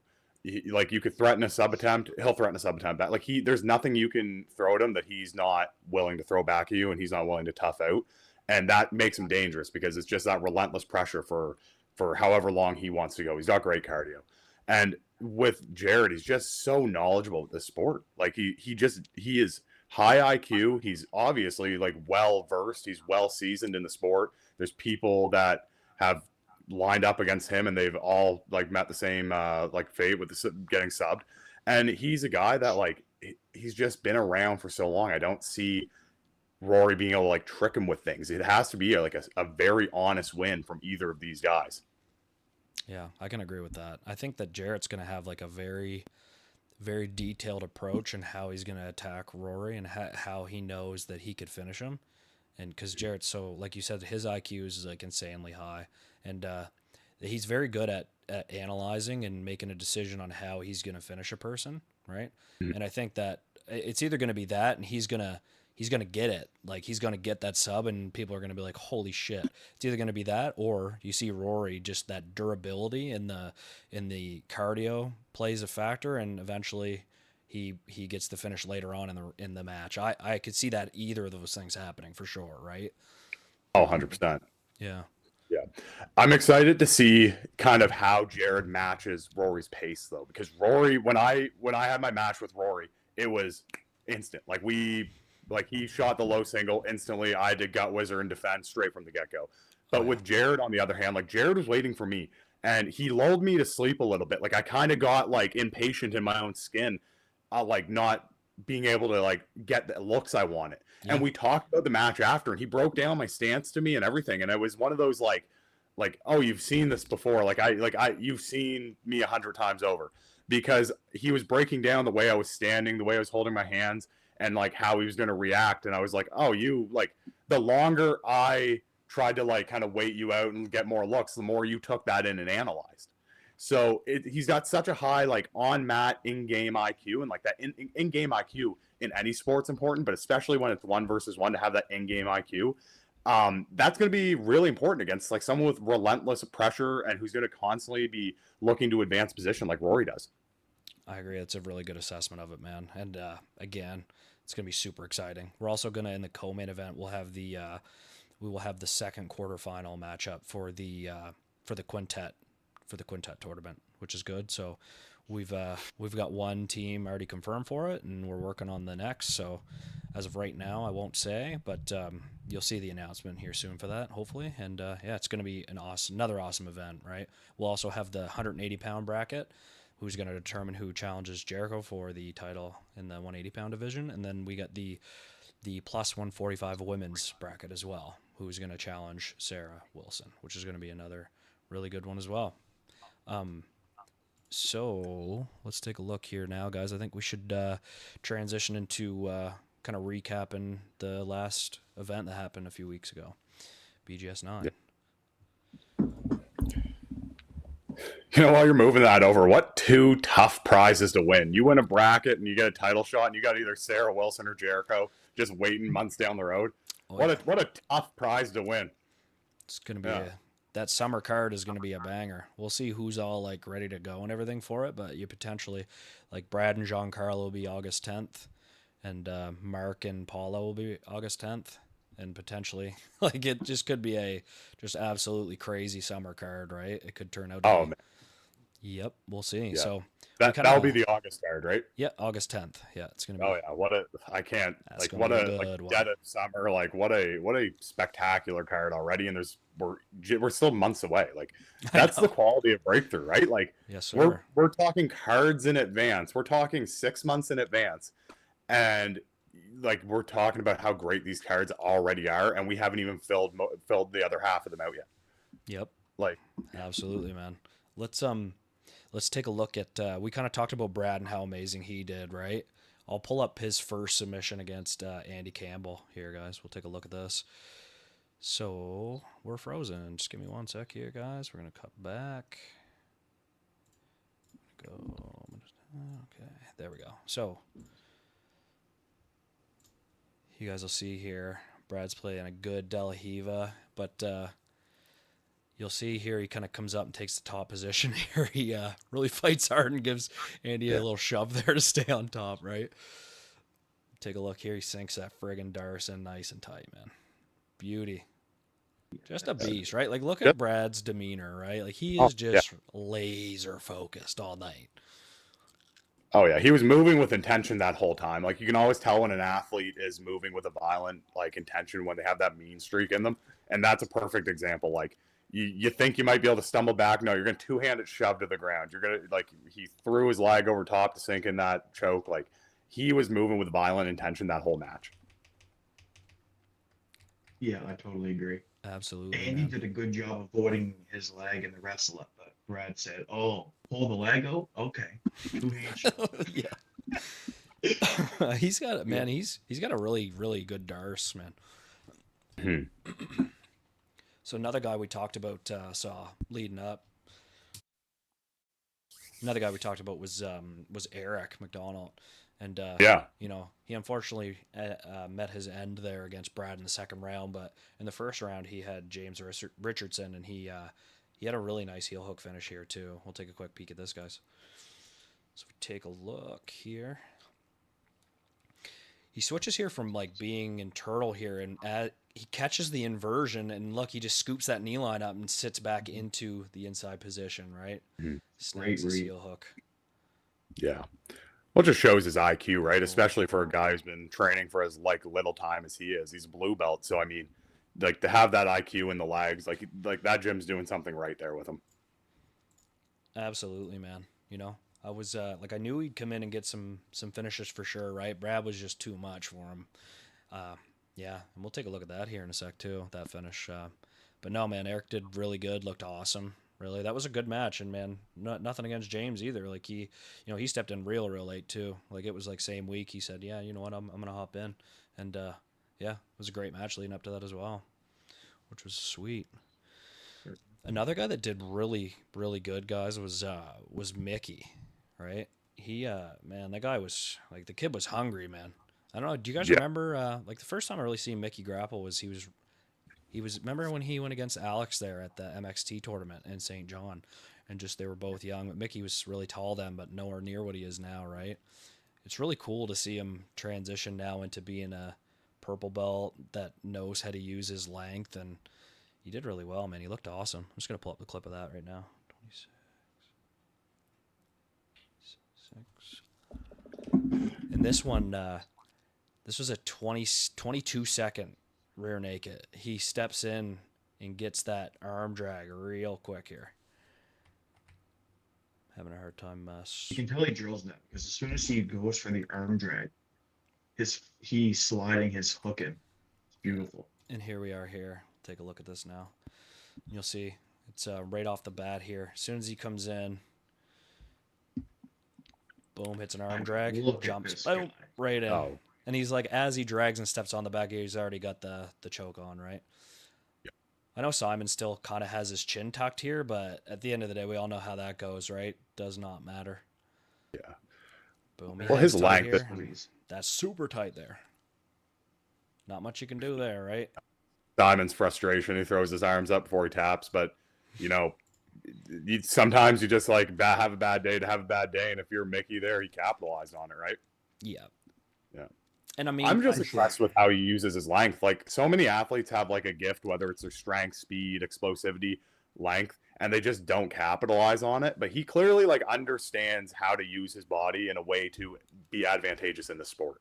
like you could threaten a sub attempt, he'll threaten a sub attempt back. Like there's nothing you can throw at him that he's not willing to throw back at you, and he's not willing to tough out, and that makes him dangerous because it's just that relentless pressure for however long he wants to go. He's got great cardio, and with Jared, he's just so knowledgeable with the sport. Like he is high IQ. He's obviously like well versed. He's well seasoned in the sport. There's people that have lined up against him, and they've all like met the same like fate with getting subbed. And he's a guy that like he's just been around for so long. I don't see Rory being able to like trick him with things. It has to be like a very honest win from either of these guys. Yeah, I can agree with that. I think that Jarrett's going to have like a very, very detailed approach in how he's going to attack Rory and how he knows that he could finish him. And because Jarrett's so, like you said, his IQ is like insanely high, and he's very good at analyzing and making a decision on how he's going to finish a person, right? Mhm. And I think that it's either going to be that, and he's gonna get it, like he's gonna get that sub, and people are gonna be like, "Holy shit!" It's either gonna be that, or you see Rory just that durability in the cardio plays a factor, and eventually he gets the finish later on in the match. I could see that either of those things happening for sure, right? Oh, 100%. Yeah. Yeah. I'm excited to see kind of how Jared matches Rory's pace though, because Rory, when I had my match with Rory, it was instant. Like he shot the low single instantly. I did gut whizzer and defense straight from the get-go. But with Jared, on the other hand, like Jared was waiting for me, and he lulled me to sleep a little bit. Like I kind of got like impatient in my own skin, like not being able to like get the looks I wanted. Yeah. And we talked about the match after, and he broke down my stance to me and everything. And it was one of those like, oh, you've seen this before. You've seen me 100 times over, because he was breaking down the way I was standing, the way I was holding my hands, and like how he was going to react. And I was like, oh, you like the longer I tried to like kind of wait you out and get more looks, the more you took that in and analyzed. So he's got such a high like on mat in-game IQ, and like that in-game IQ in any sport's important, but especially when it's 1 versus 1 to have that in-game IQ. That's going to be really important against like someone with relentless pressure and who's going to constantly be looking to advance position like Rory does. I agree. That's a really good assessment of it, man. And again, it's gonna be super exciting. We're also gonna in the co-main event we will have the second quarterfinal matchup for the quintet tournament, which is good. So we've got one team already confirmed for it, and we're working on the next. So as of right now, I won't say, but you'll see the announcement here soon for that, hopefully. And yeah, it's going to be another awesome event, right? We'll also have the 180-pound bracket, who's going to determine who challenges Jericho for the title in the 180-pound division, and then we got the plus 145 women's bracket as well, who's going to challenge Sarah Wilson, which is going to be another really good one as well. So let's take a look here now, guys. I think we should transition into kind of recapping the last event that happened a few weeks ago, BGS 9. Yeah. You know, while you're moving that over, what 2 tough prizes to win? You win a bracket and you get a title shot, and you got either Sarah Wilson or Jericho just waiting months down the road. Oh, What a tough prize to win. It's going to be that summer card is going to be a banger. We'll see who's all like ready to go and everything for it, but you potentially like Brad and Giancarlo will be August 10th, and Mark and Paula will be August 10th, and potentially like it just could be a just absolutely crazy summer card, right? It could turn out to be. Man. Yep, we'll see. Yeah. So that'll be the August card, right? Yeah, August 10th. Yeah, it's gonna be. Oh yeah, I can't That's like what gonna be a a like good one. dead of summer, like what a spectacular card already, and we're still months away. Like that's the quality of breakthrough, right? Like Yes, sir. we're talking cards in advance. We're talking 6 months in advance, and like we're talking about how great these cards already are, and we haven't even filled the other half of them out yet. Yep. Like Absolutely, man. Let's take a look at. We kind of talked about Brad and how amazing he did, right? I'll pull up his first submission against Andy Campbell here, guys. We'll take a look at this. So we're frozen. Just give me 1 sec here, guys. We're gonna cut back. Go. Okay, there we go. So you guys will see here, Brad's playing a good De La Riva, but You'll see here he kind of comes up and takes the top position here. He really fights hard and gives Andy a Yeah. little shove there to stay on top, right? Take a look here. He sinks that friggin' Darce in nice and tight, man. Beauty. Just a beast, right? Like, look at Just, Brad's demeanor, right? Like, he oh is yeah. just laser focused all night. Oh yeah, he was moving with intention that whole time. Like you can always tell when an athlete is moving with a violent like intention when they have that mean streak in them, and that's a perfect example. Like you think you might be able to stumble back, no, you're gonna two-handed shove to the ground. You're gonna like he threw his leg over top to sink in that choke. Like he was moving with violent intention that whole match. Yeah, I totally agree. Absolutely, Andy man. did a good job avoiding his leg in the wrestle up, but Brad said, "Oh, pull the leg out? Okay, two hand shove." Yeah. He's got Yeah, man. He's got a really good Darce, man. Mhm. So another guy we talked about saw leading up. Another guy we talked about was Eric McDonald, and Yeah. you know he unfortunately met his end there against Brad in the second round. But in the first round, he had James Richardson, and he had a really nice heel hook finish here too. We'll take a quick peek at this, guys. So if we take a look here, he switches here from like being in turtle here, and he catches the inversion, and look, he just scoops that knee line up and sits back into the inside position, right? Mhm. great Snags his read. heel hook. Yeah. Well, it just shows his IQ, right? Boom. Especially for a guy who's been training for as like little time as he is. He's a blue belt, so I mean, like to have that IQ in the legs, like that gym's doing something right there with him. Absolutely, man. You know, I was like, I knew he'd come in and get some finishes for sure, right? Brad was just too much for him. Uh, yeah, and we'll take a look at that here in a sec too. That finish, but no, man, Eric did really good. Looked awesome. Really, that was a good match, and man, nothing against James either. Like he stepped in real late too. Like it was like same week. He said, yeah, you know what, I'm gonna hop in, and yeah, it was a great match leading up to that as well, which was sweet. Another guy that did really good, guys, was Mickey, right? He man, that guy was like the kid was hungry, man. I don't know. Do you guys Yeah. remember like the first time I really seen Mickey grapple was he was remember when he went against Alex there at the MXT tournament in St. John, and just they were both young, but Mickey was really tall then, but nowhere near what he is now, right? It's really cool to see him transition now into being a purple belt that knows how to use his length, and he did really well, man. He looked awesome. I'm just gonna pull up the clip of that right now. 26. And this one, this was a 22-second rear naked. He steps in and gets that arm drag real quick here. Having a hard time. You can tell he drills that because as soon as he goes for the arm drag, he's sliding his hook in. It's beautiful. And here we are here. Take a look at this now. You'll see it's right off the bat here. As soon as he comes in, boom, hits an arm drag, Look at jumps, this boom, guy. right in. Oh. And he's like, as he drags and steps on the back, he's already got the choke on, right? Yeah. I know Simon still kind of has his chin tucked here, but at the end of the day, we all know how that goes, right? Does not matter. Yeah. Boom. He Well, hangs his tight length. here. That's super tight there. Not much you can do there, right? Simon's frustration. He throws his arms up before he taps, but you know, sometimes you just like have a bad day to have a bad day, and if you're Mickey there, he capitalized on it, right? Yeah. Yeah. And I mean, I'm just impressed with how he uses his length. Like so many athletes have like a gift, whether it's their strength, speed, explosivity, length, and they just don't capitalize on it. But he clearly like understands how to use his body in a way to be advantageous in the sport.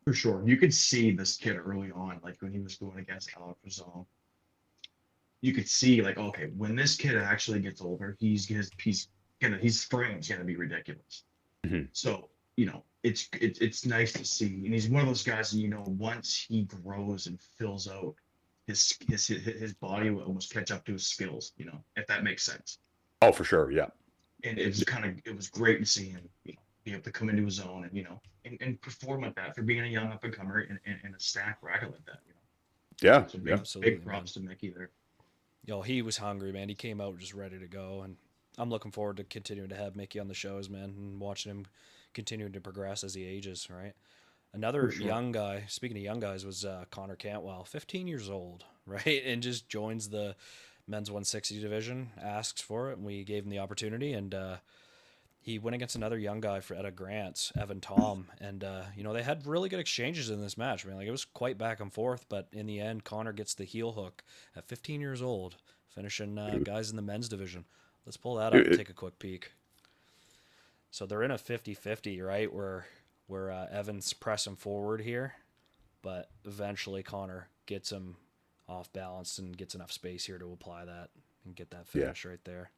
For sure. You could see this kid early on, like when he was going against Alex Rizal. You could see, like, okay, when this kid actually gets older, his frame's gonna be ridiculous. Mhm. So, it's nice to see. And he's one of those guys, once he grows and fills out, his body will almost catch up to his skills, if that makes sense. Oh, for sure. Yeah. And it was great to see him, be able to come into his own and and perform at that for being a young up and comer in a stack bracket like that. Yeah. So Yeah. Absolutely, big props to Mickey there. yo, he was hungry, man. He came out just ready to go, and I'm looking forward to continuing to have Mickey on the shows, man, and watching him continuing to progress as he ages, right? Another For sure. young guy, speaking of young guys, was Connor Cantwell, 15 years old, right? And just joins the men's 160 division asks for it, and we gave him the opportunity, and he went against another young guy for Etta Grant's, Evan Tom, and they had really good exchanges in this match. I mean, like it was quite back and forth, but in the end, Connor gets the heel hook at 15 years old, finishing guys in the men's division. Let's pull that up and take a quick peek. So they're in a 50-50, right? Where Evan's pressing forward here, but eventually Connor gets him off balance and gets enough space here to apply that and get that finish right there.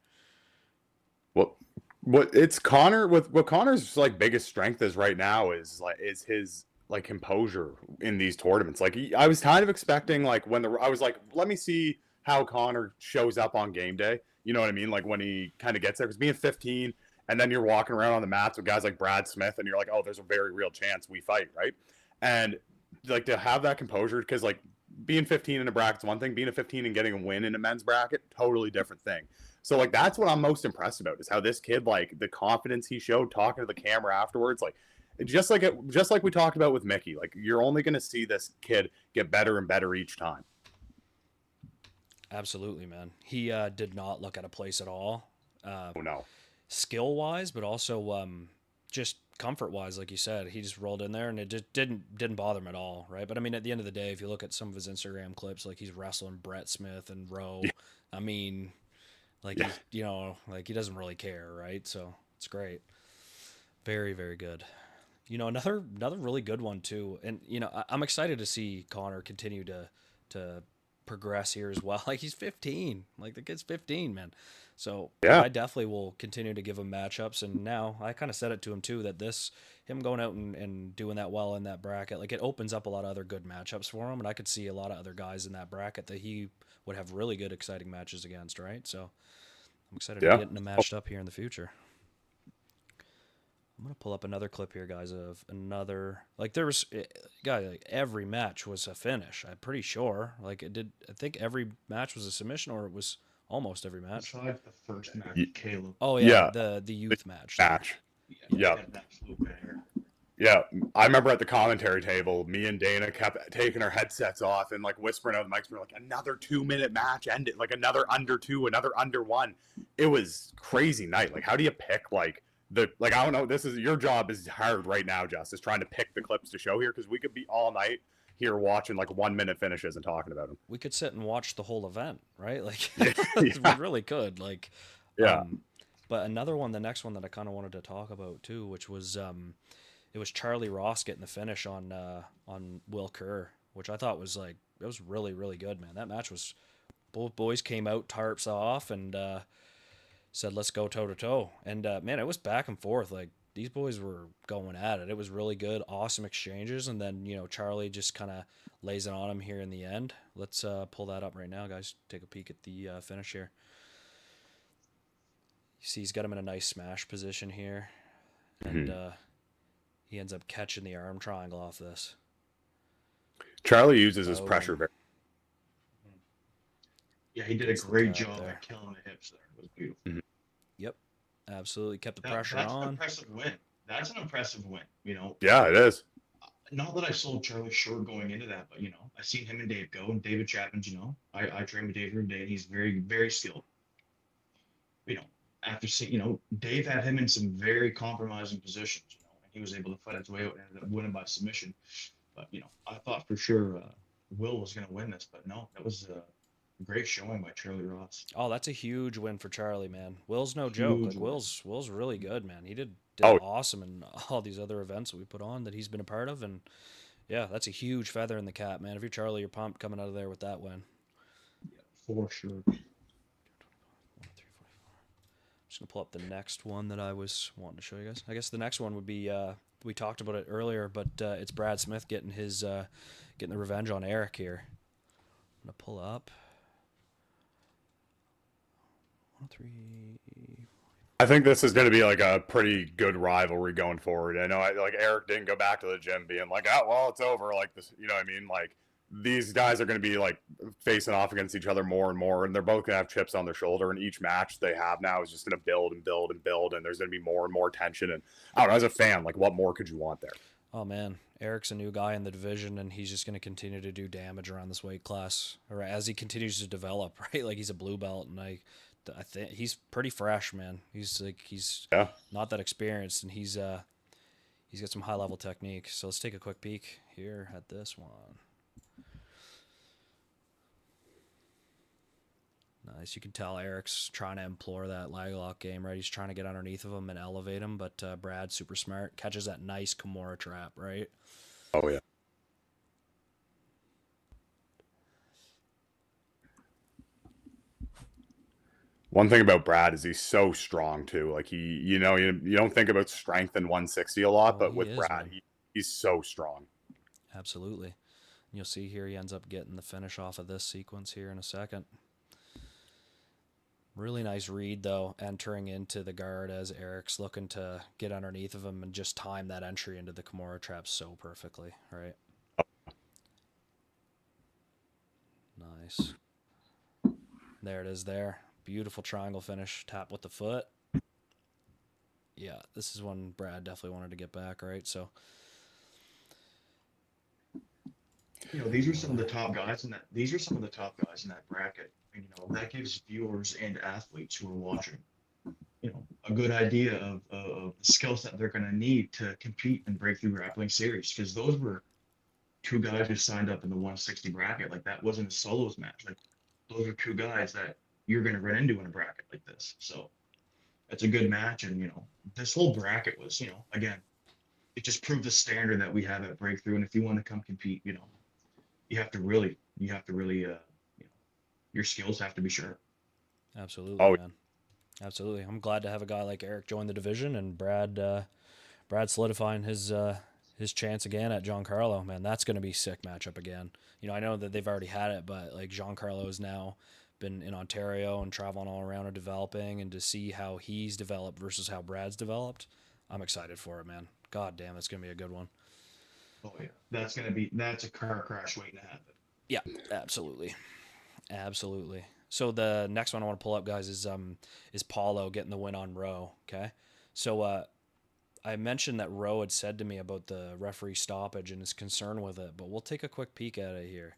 Well, what Connor's like biggest strength is right now is his like composure in these tournaments. Like I was kind of expecting like I was like, let me see how Connor shows up on game day. You know what I mean? Like when he kind of gets there, because being 15, and then you're walking around on the mats with guys like Brad Smith, and you're like, oh, there's a very real chance we fight, right? And like to have that composure, because like being 15 in a bracket's one thing, being a 15 and getting a win in a men's bracket, totally different thing. So like that's what I'm most impressed about, is how this kid, like the confidence he showed talking to the camera afterwards, like just like we talked about with Mickey, like you're only going to see this kid get better and better each time. Absolutely, man. He did not look out of place at all. Oh no. Skill wise, but also just comfort wise, like you said, he just rolled in there and it just didn't bother him at all, right? But I mean, at the end of the day, if you look at some of his Instagram clips, like he's wrestling Brett Smith and Rowe, I mean, like he's, like he doesn't really care, right? So it's great, very very good. Another really good one too, and I'm excited to see Connor continue to progress here as well. Like he's 15, like the kid's 15, man. So I definitely will continue to give him matchups. And now I kind of said it to him too, that him going out and doing that well in that bracket, like it opens up a lot of other good matchups for him. And I could see a lot of other guys in that bracket that he would have really good, exciting matches against, right? So I'm excited to get into matched up here in the future. I'm going to pull up another clip here, guys, of another, like there was, like every match was a finish. I'm pretty sure. Like I think every match was a submission, or it was almost every match. Besides the first match, Caleb. Oh, yeah. The youth match. Yeah. Yeah. I remember at the commentary table, me and Dana kept taking our headsets off and like whispering out the mics. We're like, another 2-minute match ended, like another under 2, another under 1. It was crazy night. Like, how do you pick I don't know. This is your job is hard right now, Justus, trying to pick the clips to show here, because we could be all night here watching like 1-minute finishes and talking about them. We could sit and watch the whole event, right? Like we really could. Like, but another one, the next one that I kind of wanted to talk about too, which was it was Charlie Ross getting the finish on Will Kerr, which I thought was like it was really really good, man. That match was, both boys came out tarps off and said, let's go toe to toe. And man, it was back and forth. Like these boys were going at it. It was really good, awesome exchanges. And then, Charlie just kind of lays it on him here in the end. Let's pull that up right now, guys. Take a peek at the finish here. You see he's got him in a nice smash position here. And he ends up catching the arm triangle off this. Charlie uses his pressure very. Yeah, he did a great job at killing the hips there. It was beautiful. Mm-hmm. Yep, absolutely kept the pressure on. That's an impressive win. That's an impressive win. Yeah, it is. Not that I sold Charlie short going into that, but I seen him and Dave go, and David Chapman's. I train with Dave every day, and he's very very skilled. After seeing, Dave had him in some very compromising positions. And he was able to fight his way out and ended up winning by submission. But I thought for sure Will was going to win this, but no, that was great showing by Charlie Ross. Oh, that's a huge win for Charlie, man. Will's no joke. Like Will's really good, man. He did awesome in all these other events that we put on that he's been a part of, and yeah, that's a huge feather in the cap, man. If you're Charlie, you're pumped coming out of there with that win. Yeah, for sure. Just gonna pull up the next one that I was wanting to show you guys. I guess the next one would be we talked about it earlier, but it's Brad Smith getting the revenge on Eric here. I'm gonna pull up. 1, 3. I think this is going to be like a pretty good rivalry going forward. I know Eric didn't go back to the gym being like, oh, well, it's over. Like this, you know what I mean? Like these guys are going to be like facing off against each other more and more, and they're both going to have chips on their shoulder. And each match they have now is just going to build and build and build, and there's going to be more and more tension. And I don't know, as a fan, like what more could you want there? Oh man, Eric's a new guy in the division, and he's just going to continue to do damage around this weight class, or as he continues to develop. Right, like he's a blue belt, and I think he's pretty fresh, man. He's Yeah. not that experienced, and he's got some high level technique. So let's take a quick peek here at this one. Nice. You can tell Eric's trying to implore that lag lock game, right? He's trying to get underneath of him and elevate him, but Brad, super smart, catches that nice Kimura trap, right? Oh yeah. One thing about Brad is he's so strong too. Like you don't think about strength in 160 a lot, Oh, but he with is, Brad, man. he's so strong. Absolutely. And you'll see here he ends up getting the finish off of this sequence here in a second. Really nice read, though, entering into the guard as Eric's looking to get underneath of him and just time that entry into the Kimura trap so perfectly, right? Nice. There it is there. Beautiful triangle finish. Tap with the foot. Yeah, this is one Brad definitely wanted to get back, right? So, These are some of the top guys in that. These are some of the top guys in that bracket. And, that gives viewers and athletes who are watching, a good idea of the skill set they're going to need to compete in breakthrough grappling series. Because those were two guys who signed up in the 160 bracket. Like that wasn't a solos match. Like those are two guys that you're going to run into in a bracket like this. So it's a good match. And this whole bracket was, again, it just proved the standard that we have at breakthrough. And if you want to come compete, you have to really, your skills have to be sharp. absolutely, Oh man. Absolutely. I'm glad to have a guy like Eric join the division and Brad solidifying his chance again at Giancarlo. Man, that's going to be a sick matchup again. I know that they've already had it, but like Giancarlo has now been in Ontario and traveling all around and developing, and to see how he's developed versus how Brad's developed, I'm excited for it, man. God damn, it's going to be a good one. Oh yeah, that's a car crash waiting to happen. Yeah, absolutely. Absolutely. So the next one I want to pull up, guys, is Paulo getting the win on Rowe. Okay, so I mentioned that Rowe had said to me about the referee stoppage and his concern with it, but we'll take a quick peek at it here.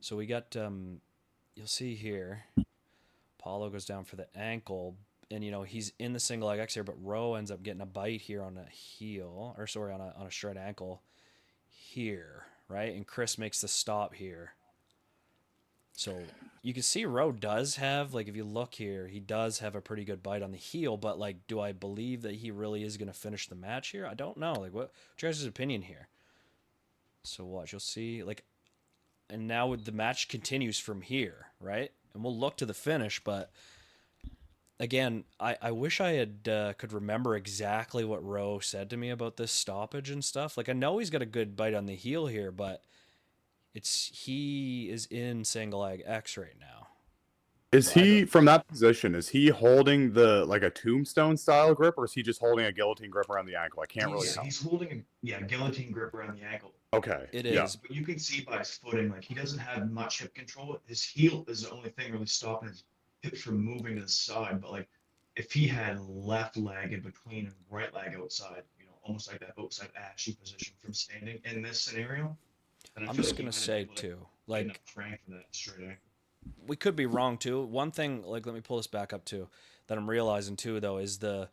So we got you'll see here, Paulo goes down for the ankle, and he's in the single leg X here, but Rowe ends up getting a bite here on a heel, or sorry, on a straight ankle here, right? And Chris makes the stop here. So you can see Rowe does have, like, if you look here, he does have a pretty good bite on the heel, but like, do I believe that he really is going to finish the match here? I don't know. Like, what's your guys' opinion here? So watch, you'll see, like, and now the match continues from here, right? And we'll look to the finish, but again, I wish I had could remember exactly what Rowe said to me about this stoppage and stuff. Like, I know he's got a good bite on the heel here, but he is in single leg X right now. Is So he from that position? Is he holding the like a tombstone style grip, or is he just holding a guillotine grip around the ankle? I can't really Yeah, tell. he's holding a guillotine grip around the ankle. Okay. It Yeah. is. But you can see by his footing, like he doesn't have much hip control. His heel is the only thing really stopping his hips from moving to the side. But like if he had left leg in between and right leg outside, almost like that outside ashy position from standing in this scenario, then I I'm feel just like he gonna might have been say able to too, get enough like, strength for that straight ankle. we could be wrong too. One thing, like, let me pull this back up too, that I'm realizing too though, is the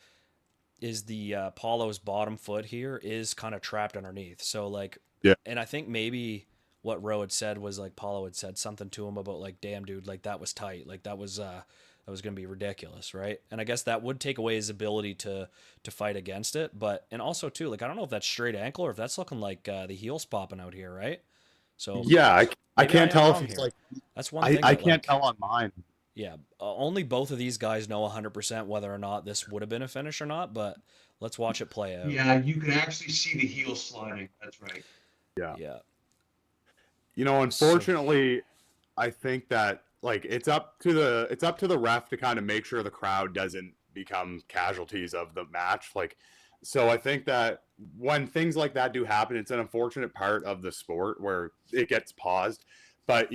Paulo's bottom foot here is kind of trapped underneath. So like, Yeah. and I think maybe what Rowe had said was like Paulo had said something to him about like, damn dude, like that was tight, like that was gonna be ridiculous, right? And I guess that would take away his ability to fight against it. But and also too, like, I don't know if that's straight ankle or if that's looking like the heel's popping out here, right? So Yeah. I maybe I can't am tell if wrong he's here. like That's one I thing I that, can't like, tell on mine. yeah, only both of these guys know 100% whether or not this would have been a finish or not, but let's watch it play out. Yeah, you can actually see the heel sliding. That's right. Yeah. Yeah. So, Unfortunately, I think that like it's up to the ref to kind of make sure the crowd doesn't become casualties of the match. Like, so I think that when things like that do happen, it's an unfortunate part of the sport where it gets paused. But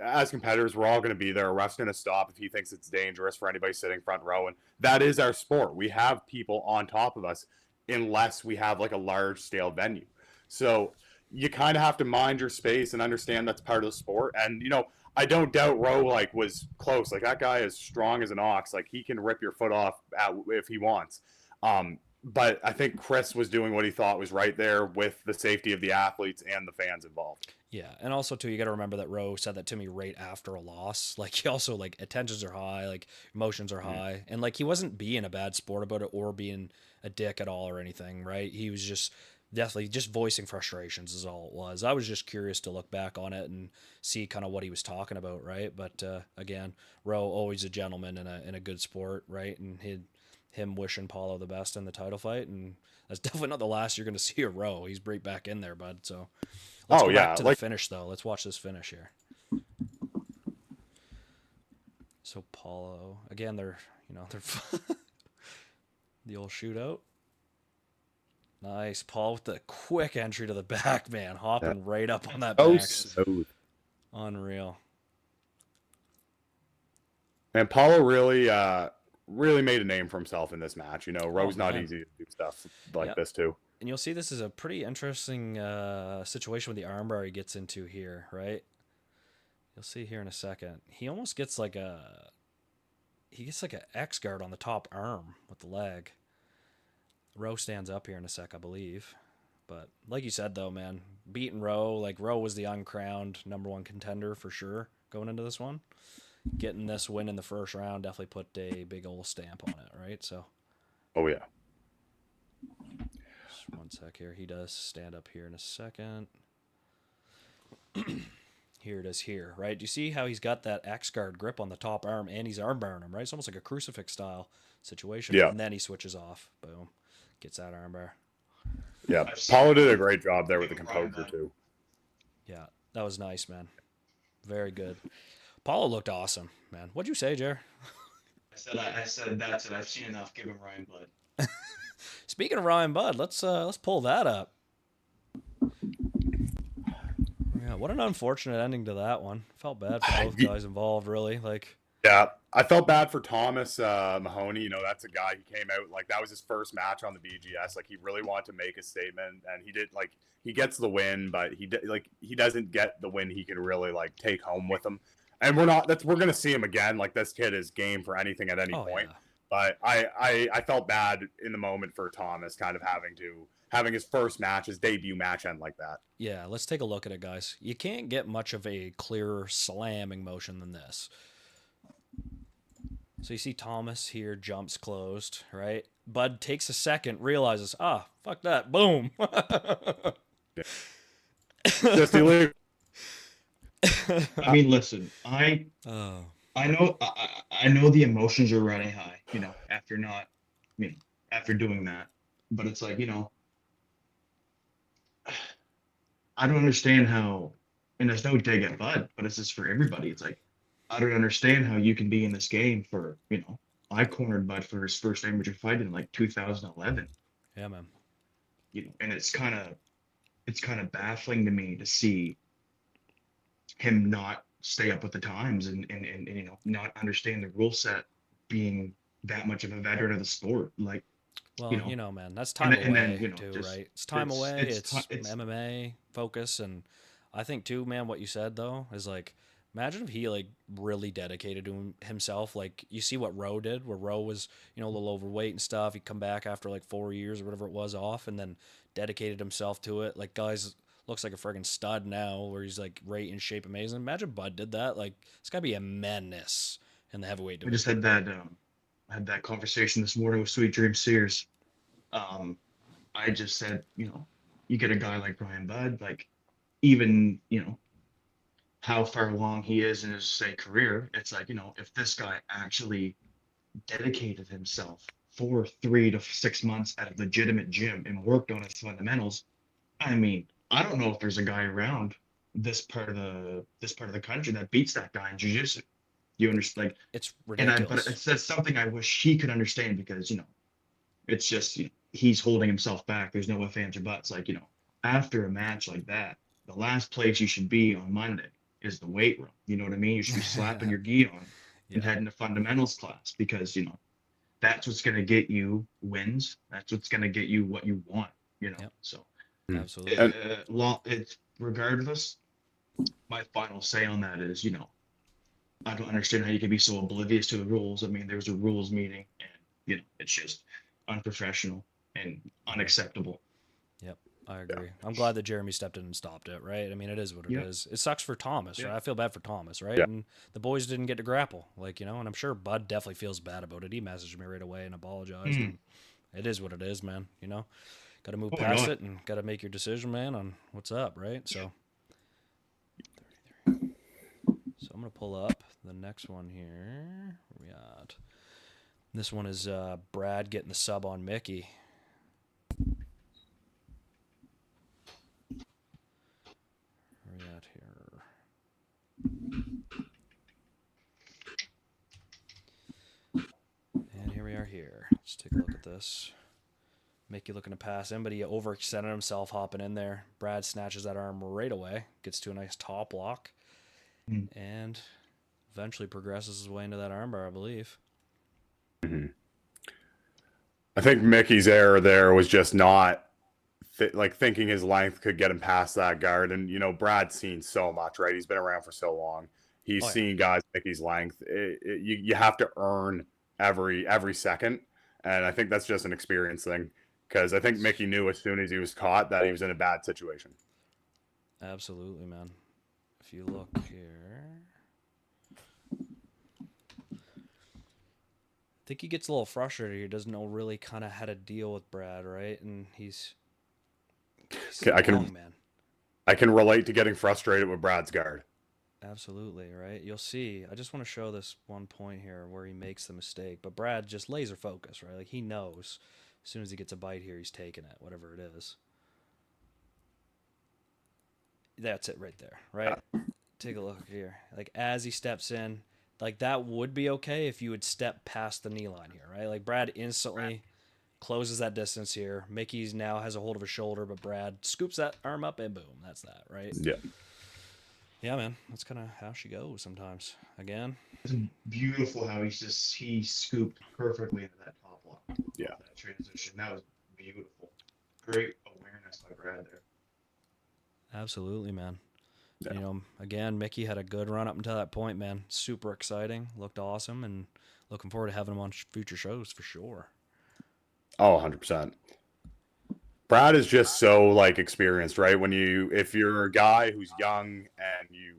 as competitors, we're all going to be there. A ref's going to stop if he thinks it's dangerous for anybody sitting front row, and that is our sport. We have people on top of us, unless we have like a large scale venue. So you kind of have to mind your space and understand that's part of the sport. And I don't doubt Rowe like was close. Like that guy is strong as an ox. Like he can rip your foot off if he wants. But I think Chris was doing what he thought was right there with the safety of the athletes and the fans involved. Yeah, and also too, you got to remember that Rowe said that to me right after a loss. Like he also like attentions are high, like emotions are high, and like he wasn't being a bad sport about it or being a dick at all or anything, right? He was just definitely just voicing frustrations is all it was. I was just curious to look back on it and see kind of what he was talking about, right? But again, Rowe always a gentleman in a good sport, right? And him wishing Paulo the best in the title fight, and that's definitely not the last you're going to see a Rowe. He's right back in there, bud. So let's go back to the finish, though. Let's watch this finish here. So Paulo, again, they're the old shootout. Nice, Paul with the quick entry to the back, man, hopping right up on that back. Smooth. Unreal. And Paulo really made a name for himself in this match. Rowe's not easy to do stuff like this too. And you'll see this is a pretty interesting situation with the armbar he gets into here, right? You'll see here in a second. He almost gets like an X guard on the top arm with the leg. Rowe stands up here in a sec, I believe. But like you said, though, man, beating Rowe, like Rowe was the uncrowned #1 contender for sure going into this one. Getting this win in the first round definitely put a big old stamp on it, right? So. Oh yeah. Just one sec here. He does stand up here in a second. Here it is here, right? Do you see how he's got that X guard grip on the top arm and he's armbarring him, right? It's almost like a crucifix style situation. Yeah. And then he switches off. Boom. Gets that armbar. Yeah. Paulo did a great job there with the composure too. Yeah. That was nice, man. Very good. Paulo looked awesome, man. What'd you say, Jer? I said that's it. I've seen enough. Give him Ryan Budd. Speaking of Ryan Budd, let's pull that up. Yeah, what an unfortunate ending to that one. Felt bad for both guys involved, really. Yeah, I felt bad for Thomas Mahoney. That's a guy who came out like that was his first match on the BGS. Like he really wanted to make a statement, and he did. Like he gets the win, but he doesn't get the win he can really like take home with him. And we're gonna see him again. Like this kid is game for anything at any point. Yeah. But I felt bad in the moment for Thomas kind of having his first match, his debut match end like that. Yeah, let's take a look at it, guys. You can't get much of a clearer slamming motion than this. So you see Thomas here, jumps closed, right? Bud takes a second, realizes, fuck that, boom. Just illegal. I mean, listen, I know the emotions are running high, after doing that. But it's like, I don't understand how, and there's no dig at Bud, but it's just for everybody. It's like, I don't understand how you can be in this game for, I cornered Bud for his first amateur fight in like 2011. Yeah, man. And it's kind of baffling to me to see him not stay up with the times and not understand the rule set, being that much of a veteran of the sport. Like, well, man, that's time away too, right? It's time away. It's MMA focus, and I think too, man, what you said though is like, imagine if he like really dedicated to himself. Like you see what Rowe did, where Rowe was a little overweight and stuff. He'd come back after like 4 years or whatever it was off, and then dedicated himself to it. Like guys looks like a friggin' stud now, where he's like right in shape, amazing. Imagine Bud did that. Like it's gotta be a menace in the heavyweight division. We just had that conversation this morning with Sweet Dream Sears. I just said, you get a guy like Brian Budd, like even, how far along he is in his say career, it's like, if this guy actually dedicated himself for 3 to 6 months at a legitimate gym and worked on his fundamentals, I mean, I don't know if there's a guy around this part of the country that beats that guy in jiu-jitsu. You understand? Like it's ridiculous. But that's something I wish he could understand, because it's just he's holding himself back. There's no ifs, ands, or buts. Like after a match like that, the last place you should be on Monday is the weight room. You know what I mean? You should be slapping your gi on and heading to fundamentals class, because that's what's going to get you wins. That's what's going to get you what you want. Yep. So Absolutely. And It's regardless. My final say on that is, I don't understand how you can be so oblivious to the rules. I mean, there's a rules meeting, and it's just unprofessional and unacceptable. Yep, I agree. I'm glad that Jeremy stepped in and stopped it, right? I mean, it is what it Yeah, is. It sucks for Thomas, yeah. right? I feel bad for Thomas, right? yeah, And the boys didn't get to grapple, like, and I'm sure Bud definitely feels bad about it. He messaged me right away and apologized, Mm. and it is what it is, man. Got to move Oh my past God. it and got to make your decision, man, on what's up, right? So I'm going to pull up the next one here. Where we at? This one is Brad getting the sub on Mickey. Where we at here? And here we are here. Let's take a look at this. Mickey looking to pass him, but he overextended himself hopping in there. Brad snatches that arm right away, gets to a nice top lock, Mm. and eventually progresses his way into that armbar, I believe. I think Mickey's error there was just not thinking his length could get him past that guard. And Brad's seen so much, right? He's been around for so long. He's Oh, yeah. seen guys Mickey's length. You have to earn every second, and I think that's just an experience thing. Because I think Mickey knew as soon as he was caught that he was in a bad situation. Absolutely, man. If you look here, I think he gets a little frustrated here. Doesn't know really kind of how to deal with Brad, right? And he's I young, can man. I can relate to getting frustrated with Brad's guard. Absolutely, right? You'll see. I just want to show this one point here where he makes the mistake, but Brad just laser focus, right? Like he knows as soon as he gets a bite here, he's taking it, whatever it is. That's it right there, right? Take a look here. Like as he steps in, like that would be okay if you would step past the knee line here, right? Like Brad instantly closes that distance here. Mickey's now has a hold of his shoulder, but Brad scoops that arm up and boom, that's that, right? Yeah. Yeah, man. That's kind of how she goes sometimes. Again, It's beautiful how he scooped perfectly into that top lock. Yeah. That transition. That was beautiful. Great awareness by Brad there. absolutely, man. Yeah. Again, Mickey had a good run up until that point, man. Super exciting. Looked awesome, and looking forward to having him on future shows for sure. Oh, 100%. Brad is just so experienced, right? If you're a guy who's young and you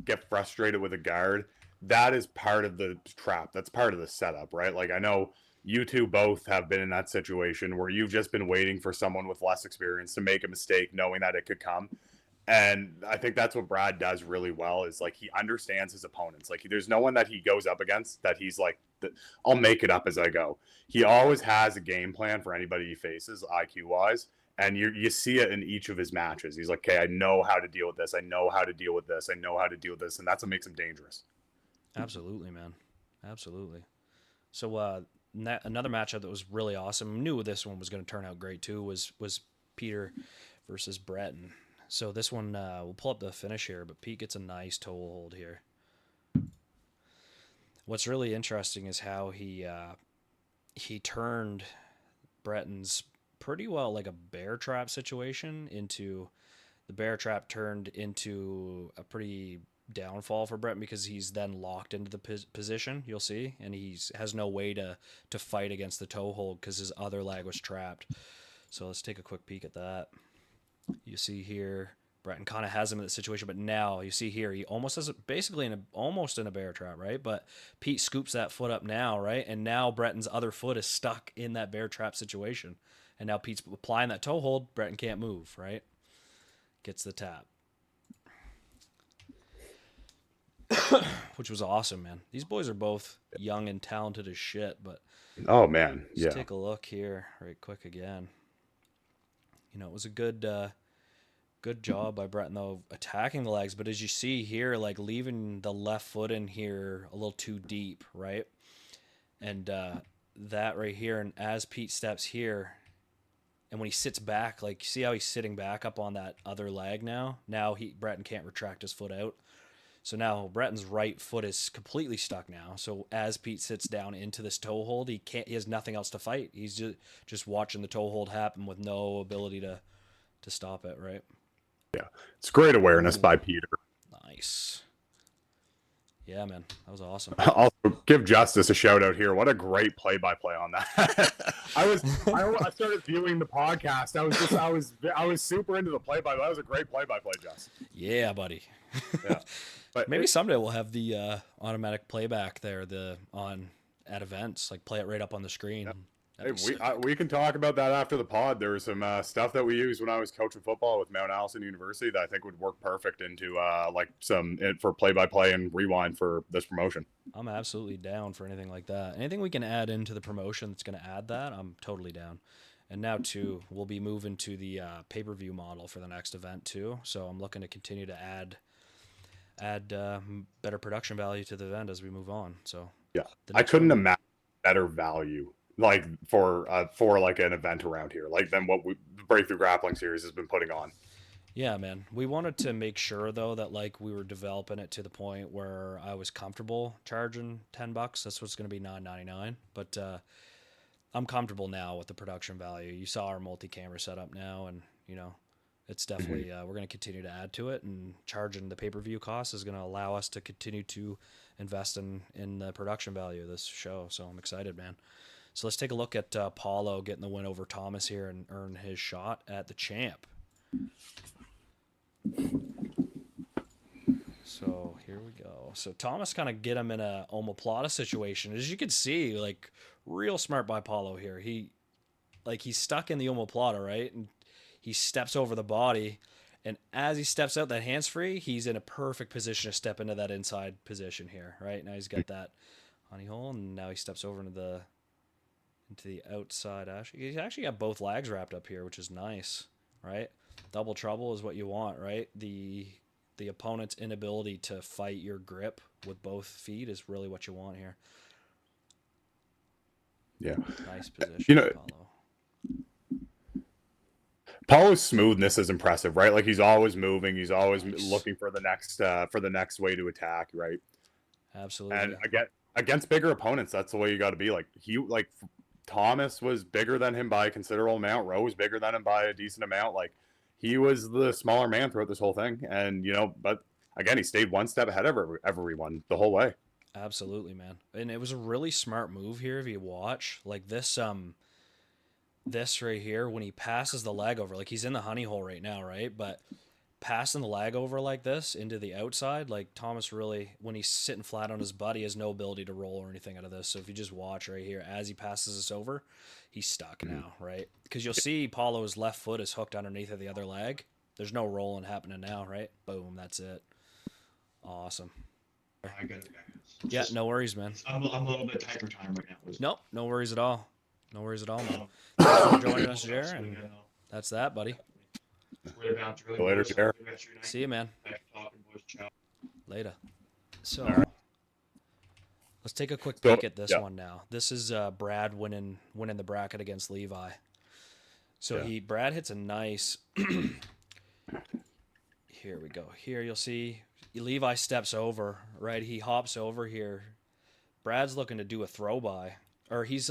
get frustrated with a guard, that is part of the trap. That's part of the setup, right? Like I know you two both have been in that situation where you've just been waiting for someone with less experience to make a mistake, knowing that it could come. And I think that's what Brad does really well is he understands his opponents. Like there's no one that he goes up against that he's like, I'll make it up as I go. He always has a game plan for anybody he faces, IQ wise. And you see it in each of his matches. He's like, okay, I know how to deal with this. I know how to deal with this. I know how to deal with this. And that's what makes him dangerous. Absolutely, man. Absolutely. So another matchup that was really awesome. Knew this one was going to turn out great too. Was Peter versus Breton. So this one we'll pull up the finish here, but Pete gets a nice toe hold here. What's really interesting is how he turned Breton's pretty well like a bear trap situation into the bear trap turned into a pretty downfall for Breton because he's then locked into the position, you'll see, and he has no way to fight against the toe hold because his other leg was trapped. So let's take a quick peek at that. You see here, Breton kind of has him in the situation, but now you see here he almost has it basically almost in a bear trap, right? But Pete scoops that foot up now, right? And now Breton's other foot is stuck in that bear trap situation, and now Pete's applying that toe hold. Breton can't move, right? Gets the tap, which was awesome, man. These boys are both young and talented as shit, but Oh man. let's Yeah. take a look here right quick again. It was a good job by Breton though attacking the legs, but as you see here, like leaving the left foot in here a little too deep, right? And that right here, and as Pete steps here, and when he sits back, like see how he's sitting back up on that other leg now? Now Breton can't retract his foot out. So now Breton's right foot is completely stuck now. So as Pete sits down into this toe hold, he has nothing else to fight. He's just watching the toe hold happen with no ability to to stop it, right? It's great awareness by Peter. Nice. Yeah, man, that was awesome. Also, give Justus a shout out here. What a great play-by-play on that. I started viewing the podcast. I was super into the play-by. That was a great play-by-play, Justus. Yeah, buddy. Yeah, but Maybe someday we'll have the automatic playback there, at events, like play it right up on the screen. Yeah. That'd be Hey, sick. we can talk about that after the pod. There was some stuff that we used when I was coaching football with Mount Allison University that I think would work perfect into for play-by-play and rewind for this promotion. I'm absolutely down for anything like that. Anything we can add into the promotion that's going to add that, I'm totally down. And now too, we'll be moving to the pay-per-view model for the next event too. So I'm looking to continue to add better production value to the event as we move on. So yeah, I couldn't imagine better value like for like an event around here, like than what the Breakthrough Grappling Series has been putting on. Yeah, man. We wanted to make sure though that like we were developing it to the point where I was comfortable charging $10. That's what's going to be $9.99. But I'm comfortable now with the production value. You saw our multi-camera setup now, and it's definitely we're going to continue to add to it, and charging the pay-per-view cost is going to allow us to continue to invest in the production value of this show. So I'm excited, man. So let's take a look at Paulo getting the win over Thomas here and earn his shot at the champ. So here we go. So Thomas kind of get him in a omoplata situation. As you can see, like real smart by Paulo here. He's stuck in the omoplata, right? And he steps over the body. And as he steps out, that hand's free, he's in a perfect position to step into that inside position here, right? Now he's got that honey hole, and now he steps over into the outside. He's actually got both legs wrapped up here, which is nice, right? Double trouble is what you want, right? The opponent's inability to fight your grip with both feet is really what you want here. Yeah. Nice position, Paulo. Paulo's smoothness is impressive, right? Like he's always moving, he's always looking for the next way to attack, right? Absolutely. And against bigger opponents, that's the way you got to be. Like Thomas was bigger than him by a considerable amount. Rowe was bigger than him by a decent amount. Like he was the smaller man throughout this whole thing, and but again, he stayed one step ahead of everyone the whole way. Absolutely, man. And it was a really smart move here if you watch. Like this right here, when he passes the leg over, like he's in the honey hole right now, right? But passing the leg over like this into the outside, like Thomas really, when he's sitting flat on his butt, he has no ability to roll or anything out of this. So if you just watch right here, as he passes this over, he's stuck now, right? Because you'll see Paulo's left foot is hooked underneath of the other leg. There's no rolling happening now, right? Boom, that's it. Awesome. I got it. Yeah, no worries, man. I'm a little bit tight for time right now. Nope, no worries at all. No worries at all, man. Thanks for joining us, Jer, and that's that, buddy. Later, Jer. See you, man. Later. So, let's take a quick peek at this one now. This is Brad winning the bracket against Levi. So Brad hits a nice. Here we go. Here you'll see Levi steps over, right? He hops over here. Brad's looking to do a throw by, or he's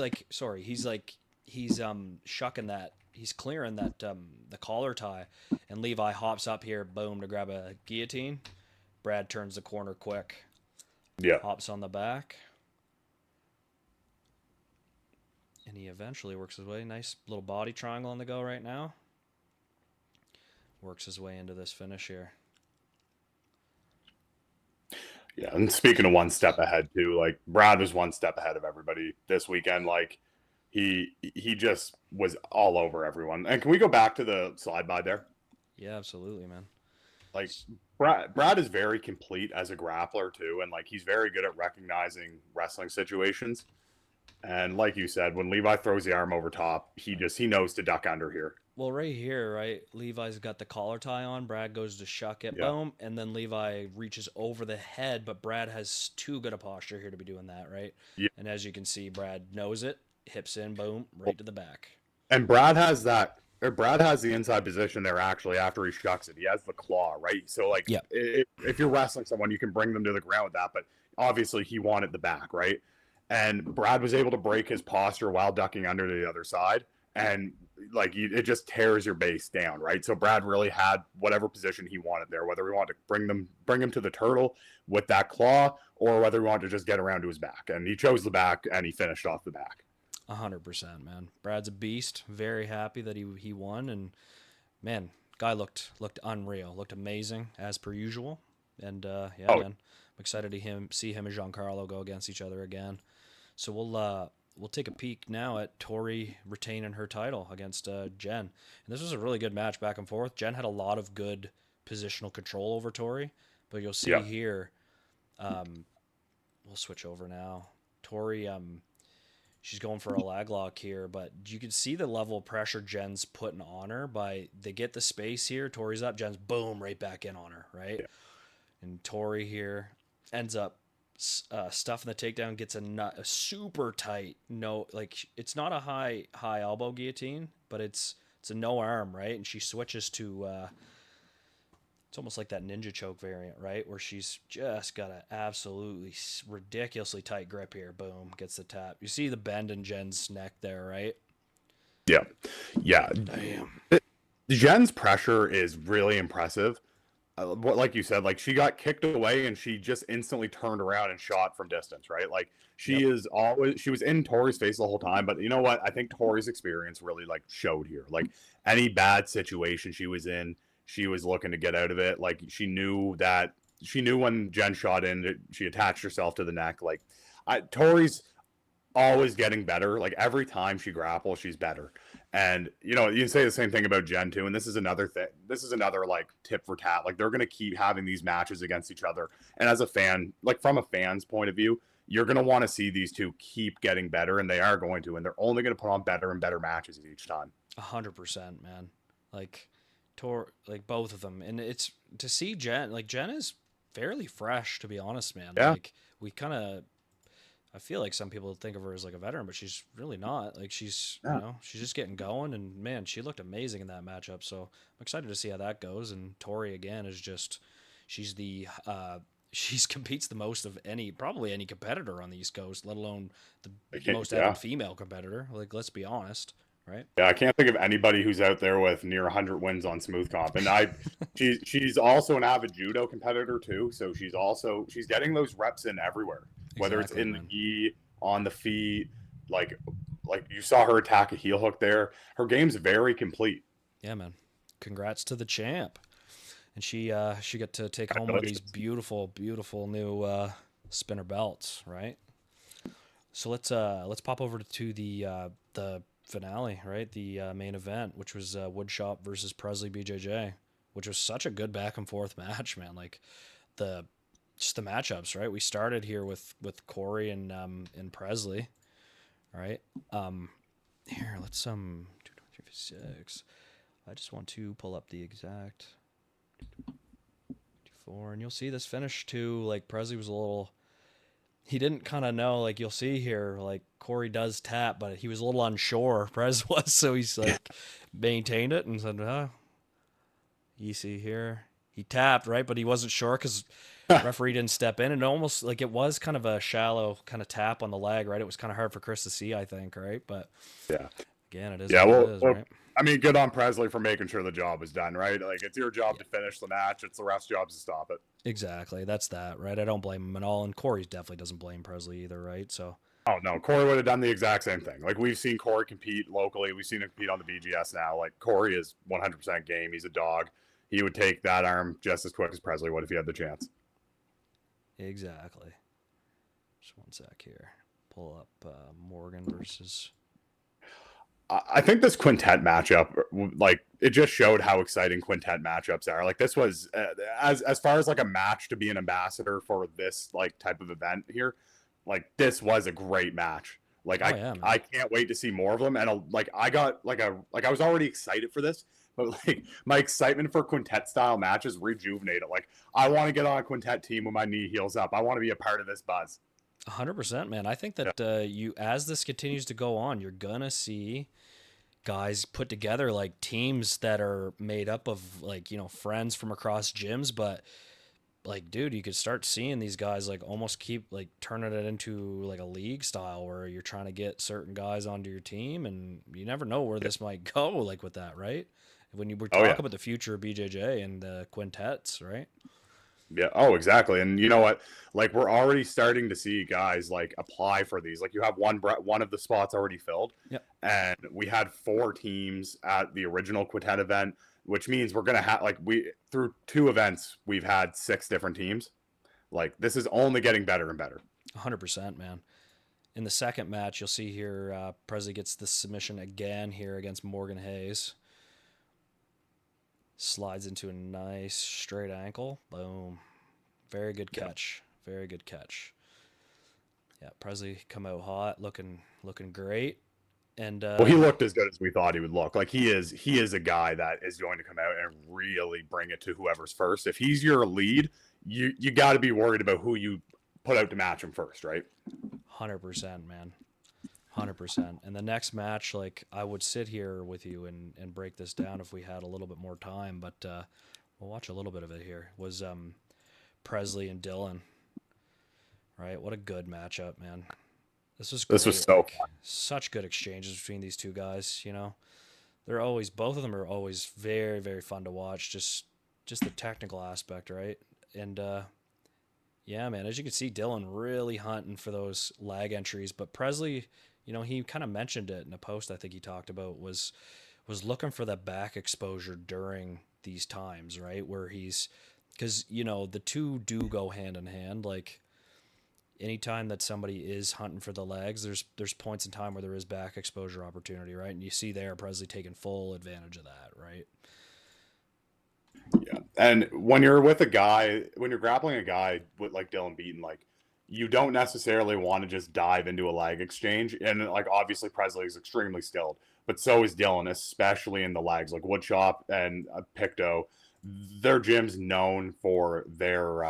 shucking that. He's clearing that the collar tie, and Levi hops up here, boom, to grab a guillotine. Brad turns the corner quick. Yeah. Hops on the back. And he eventually works his way. Nice little body triangle on the go right now. Works his way into this finish here. Yeah, and speaking of one step ahead too, like Brad was one step ahead of everybody this weekend. Like he just was all over everyone. And can we go back to the slide by there? Yeah, absolutely, man. Like Brad is very complete as a grappler too, and like he's very good at recognizing wrestling situations. And like you said, when Levi throws the arm over top, he knows to duck under here. Well, right here, right, Levi's got the collar tie on. Brad goes to shuck it, boom, and then Levi reaches over the head, but Brad has too good a posture here to be doing that, right? Yeah. And as you can see, Brad knows it, hips in, boom, right to the back. And Brad has the inside position there actually after he shucks it. He has the claw, right? So like if you're wrestling someone, you can bring them to the ground with that, but obviously he wanted the back, right? And Brad was able to break his posture while ducking under to the other side. And it just tears your base down, right? So Brad really had whatever position he wanted there, whether we wanted to bring him to the turtle with that claw, or whether we wanted to just get around to his back. And he chose the back, and he finished off the back. 100%, man. Brad's a beast. Very happy that he won, and man, guy looked unreal, looked amazing as per usual. And man, I'm excited to see him and Giancarlo go against each other again. So we'll take a peek now at Tori retaining her title against Jen. And this was a really good match back and forth. Jen had a lot of good positional control over Tori, but you'll see here, we'll switch over now. Tori, she's going for a lag lock here, but you can see the level of pressure Jen's putting on her they get the space here. Tori's up, Jen's boom, right back in on her, right? Yeah. And Tori here ends up stuffing the takedown, gets a super tight it's not a high elbow guillotine, but it's a no arm, right? And she switches to it's almost like that ninja choke variant, right, where she's just got an absolutely ridiculously tight grip here. Boom, gets the tap. You see the bend in Jen's neck there, right? Yeah. Damn. Jen's pressure is really impressive. Like you said, like she got kicked away and she just instantly turned around and shot from distance, right? Like she was in Tori's face the whole time, but you know what? I think Tori's experience really like showed here. Like any bad situation she was in, she was looking to get out of it. Like she knew when Jen shot in, she attached herself to the neck. Like Tori's always getting better. Like every time she grapples, she's better. And you can say the same thing about Jen too. And this is another thing. This is another like tip for tat. Like they're gonna keep having these matches against each other. And as a fan, like from a fan's point of view, you're gonna want to see these two keep getting better, and they are going to. And they're only gonna put on better and better matches each time. 100%, man. Like both of them, and it's to see Jen. Like Jen is fairly fresh, to be honest, man. Yeah. Like we kind of. I feel like some people think of her as like a veteran, but she's really not. Like she's she's just getting going, and man, she looked amazing in that matchup. So I'm excited to see how that goes. And Tori again is just she's competes the most of probably any competitor on the East Coast, let alone the most avid female competitor. Like let's be honest, right? Yeah, I can't think of anybody who's out there with near 100 wins on Smooth Comp. And she's also an avid judo competitor too, so she's getting those reps in everywhere. Whether it's in the gi, on the feet, like you saw her attack a heel hook there. Her game's very complete. Yeah, man. Congrats to the champ. And she got to take home one of these beautiful, beautiful new spinner belts, right? So let's pop over to the finale, right? The main event, which was Woodshop versus Presley BJJ, which was such a good back and forth match, man. Like just the matchups, right? We started here with Corey and Presley, right? Here, let's 2, 3, 6. I just want to pull up the exact 4, and you'll see this finish too. Like Presley was a little, he didn't kind of know. Like you'll see here, like Corey does tap, but he was a little unsure. Prez was, so he's like maintained it and said, you see here, he tapped, right, but he wasn't sure because. Referee didn't step in, and almost like it was kind of a shallow kind of tap on the leg, right? It was kind of hard for Chris to see, I think, right? But again, it is what it is, right? I mean, good on Presley for making sure the job was done, right? Like it's your job to finish the match; it's the ref's job to stop it. Exactly, that's that, right? I don't blame him at all, and Corey definitely doesn't blame Presley either, right? So. Oh no, Corey would have done the exact same thing. Like we've seen Corey compete locally, we've seen him compete on the BGS now. Like Corey is 100% game. He's a dog. He would take that arm just as quick as Presley would if he had the chance. Exactly. Just one sec here. Pull up Morgan versus. I think this quintet matchup, like it just showed how exciting quintet matchups are. Like this was as far as like a match to be an ambassador for this like type of event here. Like this was a great match. Like I can't wait to see more of them. And I was already excited for this. But like my excitement for quintet style matches rejuvenated. Like I want to get on a quintet team when my knee heals up. I want to be a part of this buzz. 100%, man. I think that as this continues to go on, you're gonna see guys put together like teams that are made up of like friends from across gyms, but like, dude, you could start seeing these guys like almost keep like turning it into like a league style where you're trying to get certain guys onto your team, and you never know where this might go, like with that, right? When you were Oh yeah. talking about the future of BJJ and the quintets, right? Yeah. Oh, exactly. And you know what? Like we're already starting to see guys like apply for these. Like you have one of the spots already filled, Yep. and we had 4 teams at the original Quintet event, which means we're gonna have like we through 2 events we've had 6 different teams. Like this is only getting better and better. 100%, man. In the second match, you'll see here Presley gets the submission again here against Morgan Hayes. Slides into a nice straight ankle. Boom. Very good catch. Very good catch. Yeah, Presley come out hot, looking great. And Well, he looked as good as we thought he would look. Like he is a guy that is going to come out and really bring it to whoever's first. If he's your lead, you got to be worried about who you put out to match him first, right? 100%, man. 100%. And the next match, like, I would sit here with you and break this down if we had a little bit more time, but we'll watch a little bit of it here. Was Presley and Dylan, right? What a good matchup, man. This was great. This was so like, fun. such good exchanges between these two guys, you know. Both of them are always very, very fun to watch. Just the technical aspect, right? And yeah, man, as you can see, Dylan really hunting for those lag entries, but Presley, you know, he kind of mentioned it in a post I think he talked about was looking for that back exposure during these times, right? Where he's because you know the two do go hand in hand. Like anytime that somebody is hunting for the legs, there's points in time where there is back exposure opportunity, right? And you see there Presley taking full advantage of that, right? Yeah. And when you're with a guy, when you're grappling a guy with like Dylan Beaton, like you don't necessarily want to just dive into a lag exchange. And like obviously Presley is extremely skilled, but so is Dylan, especially in the lags. Like Woodshop and Picto, their gym's known for their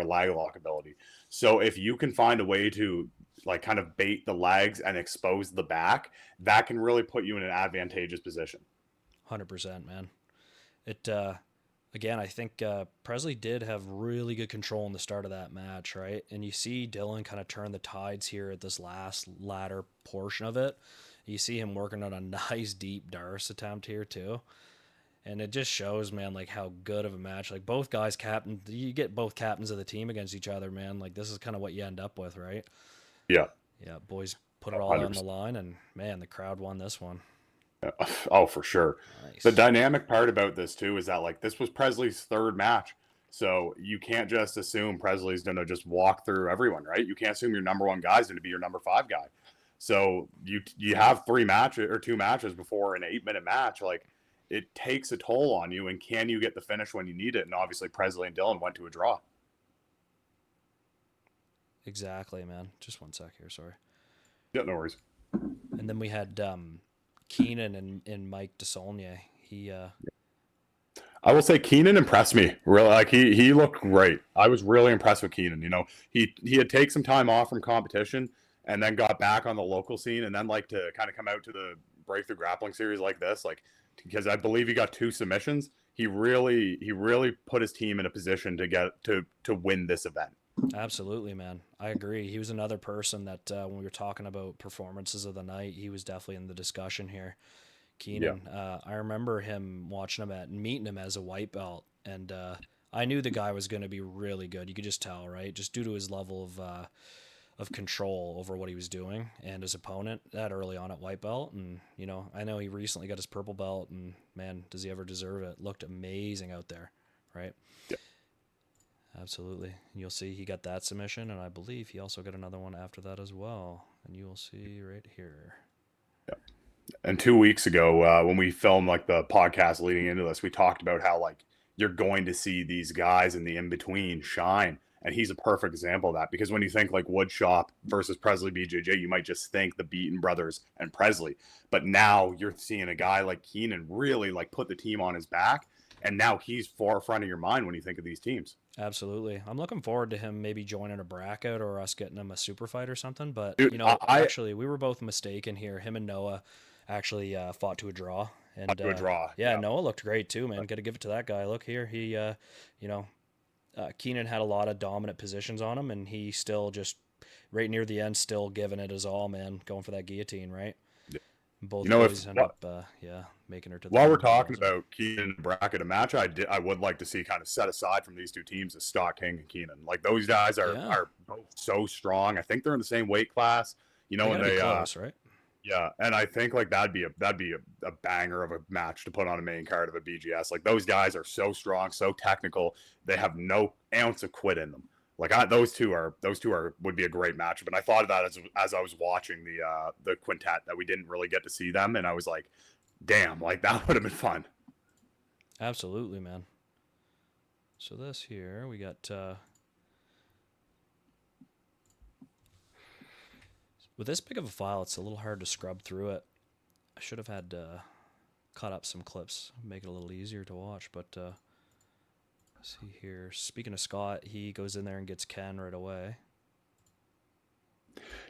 lag lock ability. So if you can find a way to like kind of bait the lags and expose the back, that can really put you in an advantageous position. 100%, man. It again, I think Presley did have really good control in the start of that match, right? And you see Dylan kind of turn the tides here at this last ladder portion of it. You see him working on a nice deep Darce attempt here too. And it just shows, man, like how good of a match. Like both guys captain, you get both captains of the team against each other, man. Like this is kind of what you end up with, right? Yeah. Yeah, boys put it all on the 100%. line, and man, the crowd won this one. Oh, for sure. The Nice. dynamic part about this too is that like this was Presley's third match. So you can't just assume Presley's gonna just walk through everyone, right? You can't assume your number one guy's gonna be your number 5 guy. So you have 3 matches or 2 matches before an 8-minute match. Like it takes a toll on you, and can you get the finish when you need it? And obviously Presley and Dylan went to a draw. Exactly, man. Just one sec here, sorry. Yeah, no worries. And then we had Keenan and Mike DeSaulnier. He I will say Keenan impressed me. Really, like he looked great. I was really impressed with Keenan. You know, he had taken some time off from competition and then got back on the local scene, and then like to kind of come out to the breakthrough grappling series like this, like because I believe he got 2 submissions. He really put his team in a position to get to win this event. absolutely, man. I agree. He was another person that when we were talking about performances of the night, he was definitely in the discussion here. Yeah. Keenan, I remember him watching him at meeting him as a white belt, and I knew the guy was going to be really good. You could just tell, right? Just due to his level of control over what he was doing and his opponent that early on at white belt. And you know, I know he recently got his purple belt, and man, does he ever deserve it? Looked amazing out there, right? Yeah. Absolutely. And you'll see he got that submission, and I believe he also got another one after that as well. And you will see right here. And 2 weeks ago, when we filmed like the podcast leading into this, we talked about how like you're going to see these guys in the in between shine, and he's a perfect example of that. Because when you think like Woodshop versus Presley BJJ, you might just think the Beaton brothers and Presley, but now you're seeing a guy like Keenan really like put the team on his back, and now he's forefront of your mind when you think of these teams. Absolutely. I'm looking forward to him maybe joining a bracket or us getting him a super fight or something. But, Dude, you know, actually, we were both mistaken here. Him and Noah actually fought to a draw. And to a draw. yeah, Noah looked great too, man. Got to give it to that guy. Look here. He, you know, Keenan had a lot of dominant positions on him, and he still just right near the end, still giving it his all, man, going for that guillotine, right? Both boys end up, making her to the while we're semifinals. talking about Keenan and bracket, a match I would like to see kind of set aside from these two teams is Stock King and Keenan. Like those guys are both so strong. I think they're in the same weight class, you know, They and gotta be they close, right? yeah, and I think like that'd be a banger of a match to put on a main card of a BGS. Like those guys are so strong, so technical. They have no ounce of quit in them. Like those two would be a great matchup. And I thought of that as I was watching the quintet that we didn't really get to see them, and I was like, damn, like that would have been fun. Absolutely, man. So this here we got with this big of a file, it's a little hard to scrub through it. I should have had cut up some clips, make it a little easier to watch. But let's see here. Speaking of Scott, he goes in there and gets Ken right away.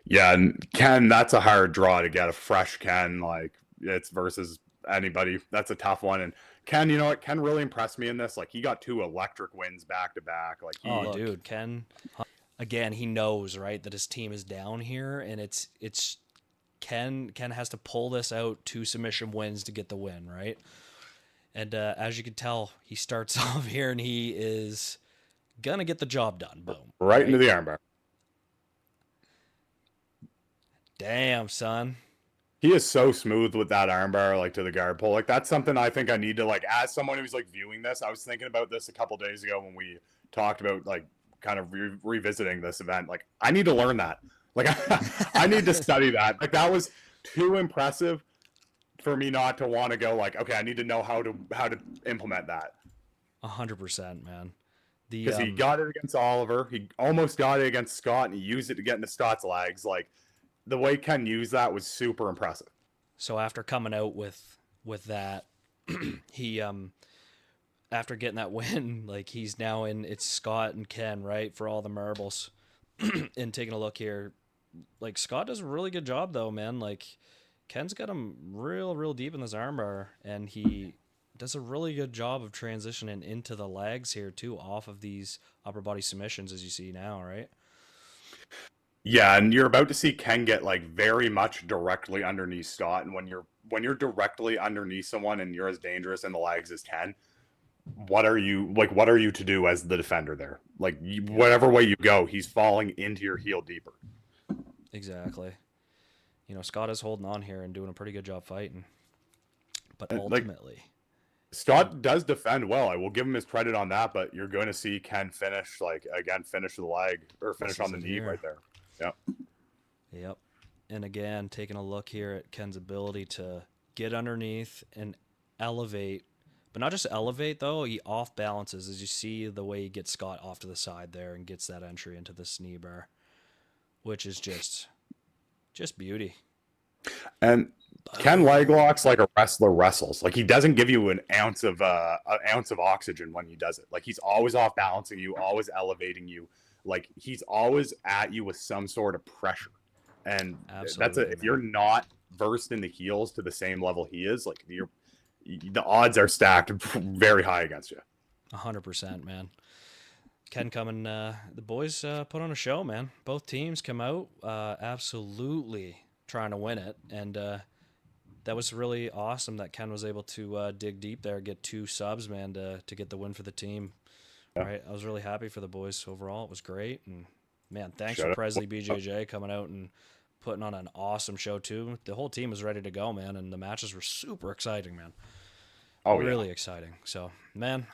Yeah, and Ken, that's a hard draw to get a fresh Ken. Like it's versus anybody. That's a tough one. And Ken, you know what? Ken really impressed me in this. Like he got 2 electric wins back to back. Like dude, Ken. Again, he knows, right, that his team is down here, and it's Ken has to pull this out 2 submission wins to get the win, right? And as you can tell, he starts off here, and he is gonna get the job done. Boom, right into the armbar. Damn, son. He is so smooth with that armbar, like to the guard pull. Like that's something I think I need to like. As someone who's like viewing this, I was thinking about this a couple days ago when we talked about like kind of revisiting this event. Like I need to learn that. Like I need to study that. Like that was too impressive for me not to want to go. Like okay, I need to know how to implement that. 100%, man. Because he got it against Oliver, he almost got it against Scott, and he used it to get into Scott's legs. Like the way Ken used that was super impressive. So after coming out with that, he after getting that win, like he's now in. It's Scott and Ken, right, for all the marbles. And taking a look here, like Scott does a really good job though, man. Like Ken's got him real deep in this armbar, and he does a really good job of transitioning into the legs here too, off of these upper body submissions, as you see now, right? Yeah, and you're about to see Ken get like very much directly underneath Scott, and when you're directly underneath someone and you're as dangerous in the legs as Ken, what are you to do as the defender there? Like whatever way you go, he's falling into your heel deeper. Exactly. You know, Scott is holding on here and doing a pretty good job fighting, but ultimately, Scott does defend well. I will give him his credit on that, but you're going to see Ken finish the leg or finish on the knee right there. Yep. And again, taking a look here at Ken's ability to get underneath and elevate, but not just elevate though, he off balances, as you see the way he gets Scott off to the side there and gets that entry into the knee bar, which is just beauty. And Ken leg locks like a wrestler wrestles. Like he doesn't give you an ounce of oxygen when he does it. Like he's always off balancing you, always elevating you. Like he's always at you with some sort of pressure. And if you're not versed in the heels to the same level he is, like the odds are stacked very high against you. 100%, man. Ken coming, the boys put on a show, man. Both teams come out absolutely trying to win it, and that was really awesome that Ken was able to dig deep there, get 2 subs, man, to get the win for the team. Right, I was really happy for the boys overall. It was great, and man, thanks for Presley BJJ coming out and putting on an awesome show too. The whole team was ready to go, man, and the matches were super exciting, man. Really exciting. So, man,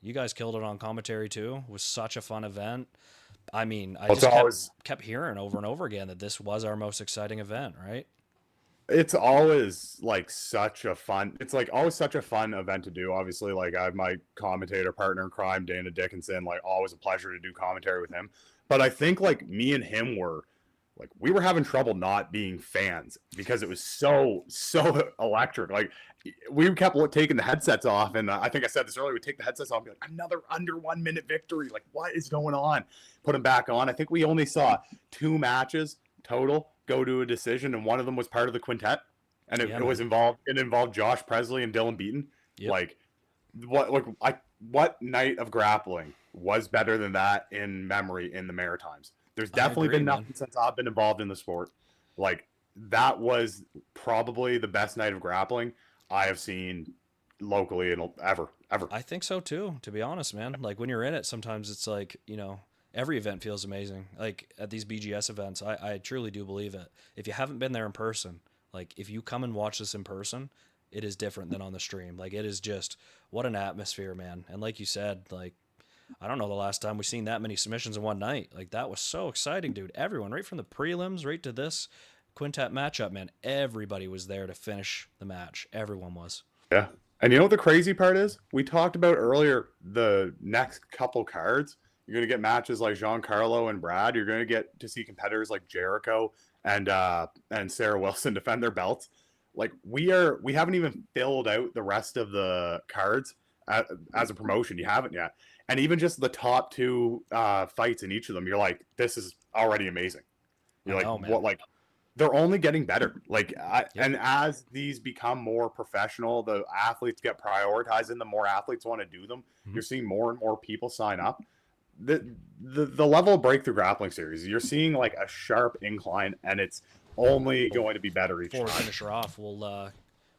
you guys killed it on commentary too. It was such a fun event. I mean, I kept hearing over and over again that this was our most exciting event, right? It's always like always such a fun event to do. Obviously, like I have my commentator partner in crime, Dana Dickinson, like always a pleasure to do commentary with him. But I think like me and him we were having trouble not being fans because it was so electric. Like we kept taking the headsets off, and I think I said this earlier. We take the headsets off, and be like, another under 1 minute victory. Like what is going on? Put them back on. I think we only saw 2 matches total go to a decision, and one of them was part of the quintet, and it involved Josh Presley and Dylan Beaton. Yep. Like what? Like what night of grappling was better than that in memory in the Maritimes? There's definitely agree, been man. nothing since I've been involved in the sport. Like that was probably the best night of grappling I have seen locally and ever. I think so too, to be honest, man. Like when you're in it, sometimes it's like, every event feels amazing. Like at these BGS events, I truly do believe it. If you haven't been there in person, like if you come and watch this in person, it is different than on the stream. Like it is just what an atmosphere, man. And like you said, like I don't know the last time we've seen that many submissions in one night. Like that was so exciting, dude. Everyone, right from the prelims right to this quintet matchup, man, everybody was there to finish the match. Everyone was. Yeah. And you know what the crazy part is? We talked about earlier the next couple cards. You're going to get matches like Giancarlo and Brad. You're going to get to see competitors like Jericho and Sarah Wilson defend their belts. Like we haven't even filled out the rest of the cards as a promotion. You haven't yet. And even just the top two fights in each of them, you're like, this is already amazing. You're like, man. what? Like, they're only getting better. Like, Yep. And as these become more professional, the athletes get prioritized, and the more athletes want to do them. Mhm. You're seeing more and more people sign up. The level of Breakthrough Grappling Series, you're seeing like a sharp incline, and it's only going to be better each Before we time. finish her off, we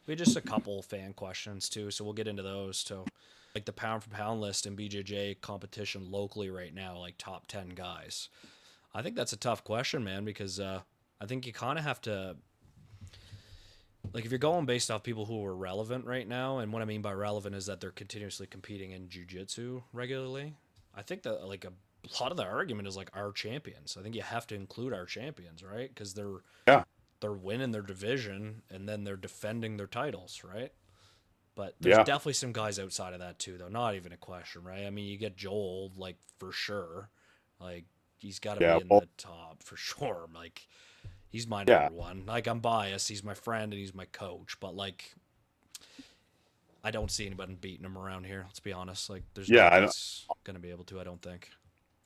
had just a couple fan questions too, so we'll get into those. So, like the pound for pound list in BJJ competition locally right now, like top 10 guys. I think that's a tough question, man, because I think you kind of have to, like, if you're going based off people who are relevant right now, and what I mean by relevant is that they're continuously competing in jiu-jitsu regularly. I think that like a lot of the argument is like our champions. I think you have to include our champions, right? Because they're winning their division and then they're defending their titles, right? But there's definitely some guys outside of that too, though. Not even a question, right? I mean, you get Joel, like for sure, like he's got to be in the top for sure. Like he's my number one. Like I'm biased. He's my friend and he's my coach, but like I don't see anybody beating him around here. Let's be honest. Like there's nobody's gonna be able to. I don't think.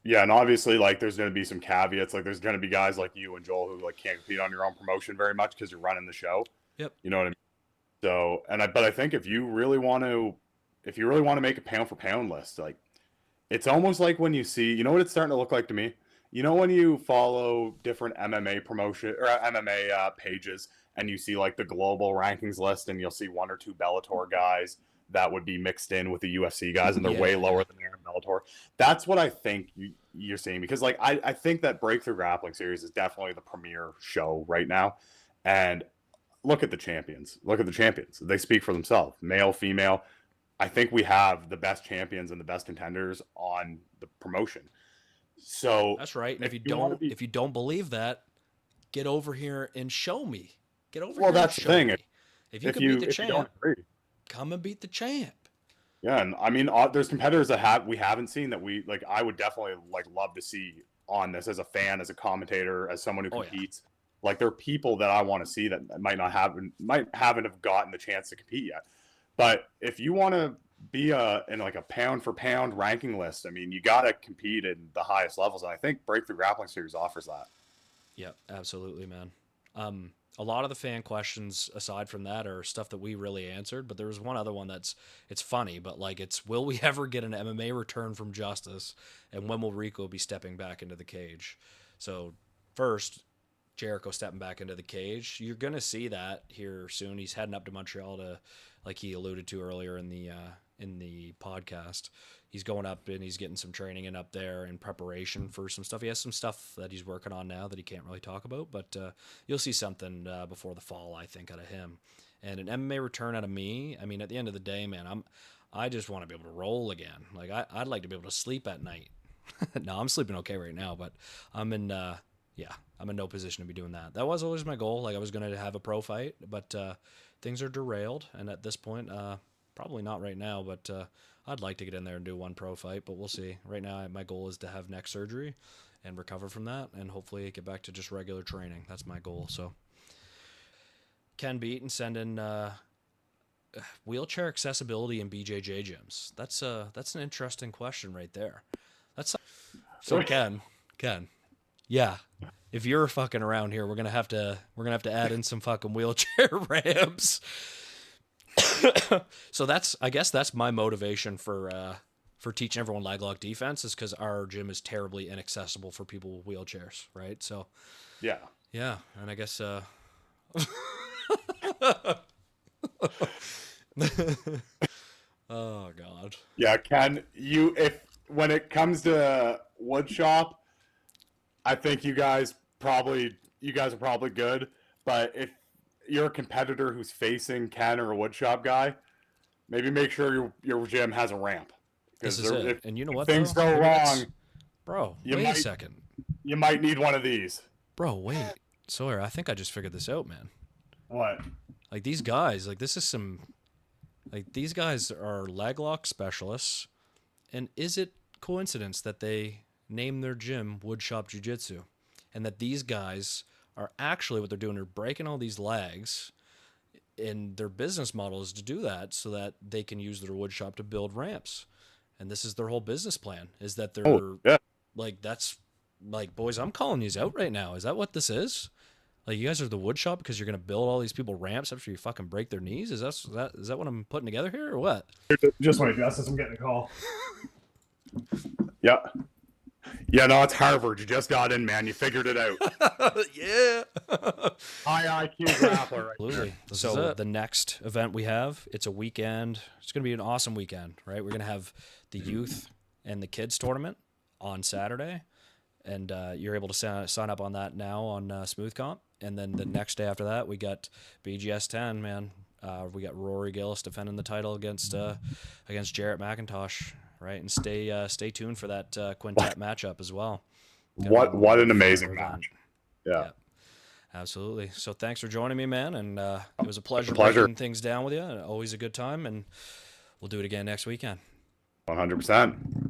Yeah, and obviously, like, there's going to be some caveats. Like, there's going to be guys like you and Joel who like can't compete on your own promotion very much because you're running the show. Yep. You know what I mean? So, but I think if you really want to make a pound for pound list, like, it's almost like when you see, you know what it's starting to look like to me? You know when you follow different MMA promotion or MMA pages and you see like the global rankings list and you'll see one or two Bellator guys that would be mixed in with the UFC guys and they're way lower than they're in Bellator. That's what I think you're seeing because like I think that Breakthrough Grappling Series is definitely the premier show right now. And look at the champions. Look at the champions. They speak for themselves. Male, female. I think we have the best champions and the best contenders on the promotion. So that's right. And if you don't believe that, get over here and show me. Get over here. Well, that's the thing. If you can beat the champ, come and beat the champ. Yeah, and I mean, there's competitors that we haven't seen that we like. I would definitely like love to see on this as a fan, as a commentator, as someone who competes. Yeah. Like there are people that I want to see that might haven't have gotten the chance to compete yet. But if you want to be in like a pound for pound ranking list, I mean, you got to compete in the highest levels, and I think Breakthrough Grappling Series offers that. Yeah, absolutely, man. A lot of the fan questions aside from that are stuff that we really answered, but there was one other one it's funny, but like will we ever get an MMA return from Justus, and when will Rico be stepping back into the cage? So first, Jericho stepping back into the cage. You're gonna see that here soon. He's heading up to Montreal to, like he alluded to earlier in the podcast. He's going up and he's getting some training in up there in preparation for some stuff. He has some stuff that he's working on now that he can't really talk about, but you'll see something before the fall, I think, out of him. And an MMA return out of me. I mean, at the end of the day, man, I just want to be able to roll again. Like I'd like to be able to sleep at night. No, I'm sleeping okay right now, but I'm in no position to be doing that. That was always my goal. Like I was going to have a pro fight, but things are derailed, and at this point, probably not right now, but I'd like to get in there and do one pro fight, but we'll see. Right now, my goal is to have neck surgery and recover from that, and hopefully get back to just regular training. That's my goal. So, Ken Beaton send in wheelchair accessibility in BJJ gyms. That's an interesting question right there. So Ken, yeah. If you're fucking around here, we're gonna have to add in some fucking wheelchair ramps. So I guess that's my motivation for for teaching everyone leg lock defense is because our gym is terribly inaccessible for people with wheelchairs, right? So Yeah. yeah, and I guess oh god. Yeah, Ken, if when it comes to wood shop, I think you guys are probably good. But if you're a competitor who's facing Ken or a wood shop guy, maybe make sure your gym has a ramp. This Because is it. if And you know what things though? go Maybe that's- wrong, Bro, you wait a might- second. you might need one of these. Bro, wait. Sawyer, I think I just figured this out, man. What? Like these guys, like this is some like these guys are leg lock specialists. And is it coincidence that they name their gym Woodshop Jiu-Jitsu? And that these guys are actually what they're doing, they're breaking all these legs, and their business model is to do that so that they can use their wood shop to build ramps. And this is their whole business plan, is that they're Yeah. like, that's like, boys, I'm calling these out right now. Is that what this is? Like, you guys are the wood shop because you're going to build all these people ramps after you fucking break their knees? Is that what I'm putting together here or what? Just wait, Justus. I'm getting a call. Yeah. Yeah, no, it's Harvard. You just got in, man. You figured it out. Yeah. High IQ grappler right Absolutely. there. So the next event we have, it's a weekend. It's going to be an awesome weekend, right? We're going to have the youth and the kids tournament on Saturday, and you're able to sign up on that now on Smooth Comp. And then the next day after that, we got BGS 10, man. We got Rory Gillis defending the title against Jarrett McIntosh, right? And stay tuned for that quintet matchup as well. What an amazing Event. match. Yeah. Absolutely. So thanks for joining me, man. And it was a pleasure Pleasure. breaking things down with you. Always a good time. And we'll do it again next weekend. 100%.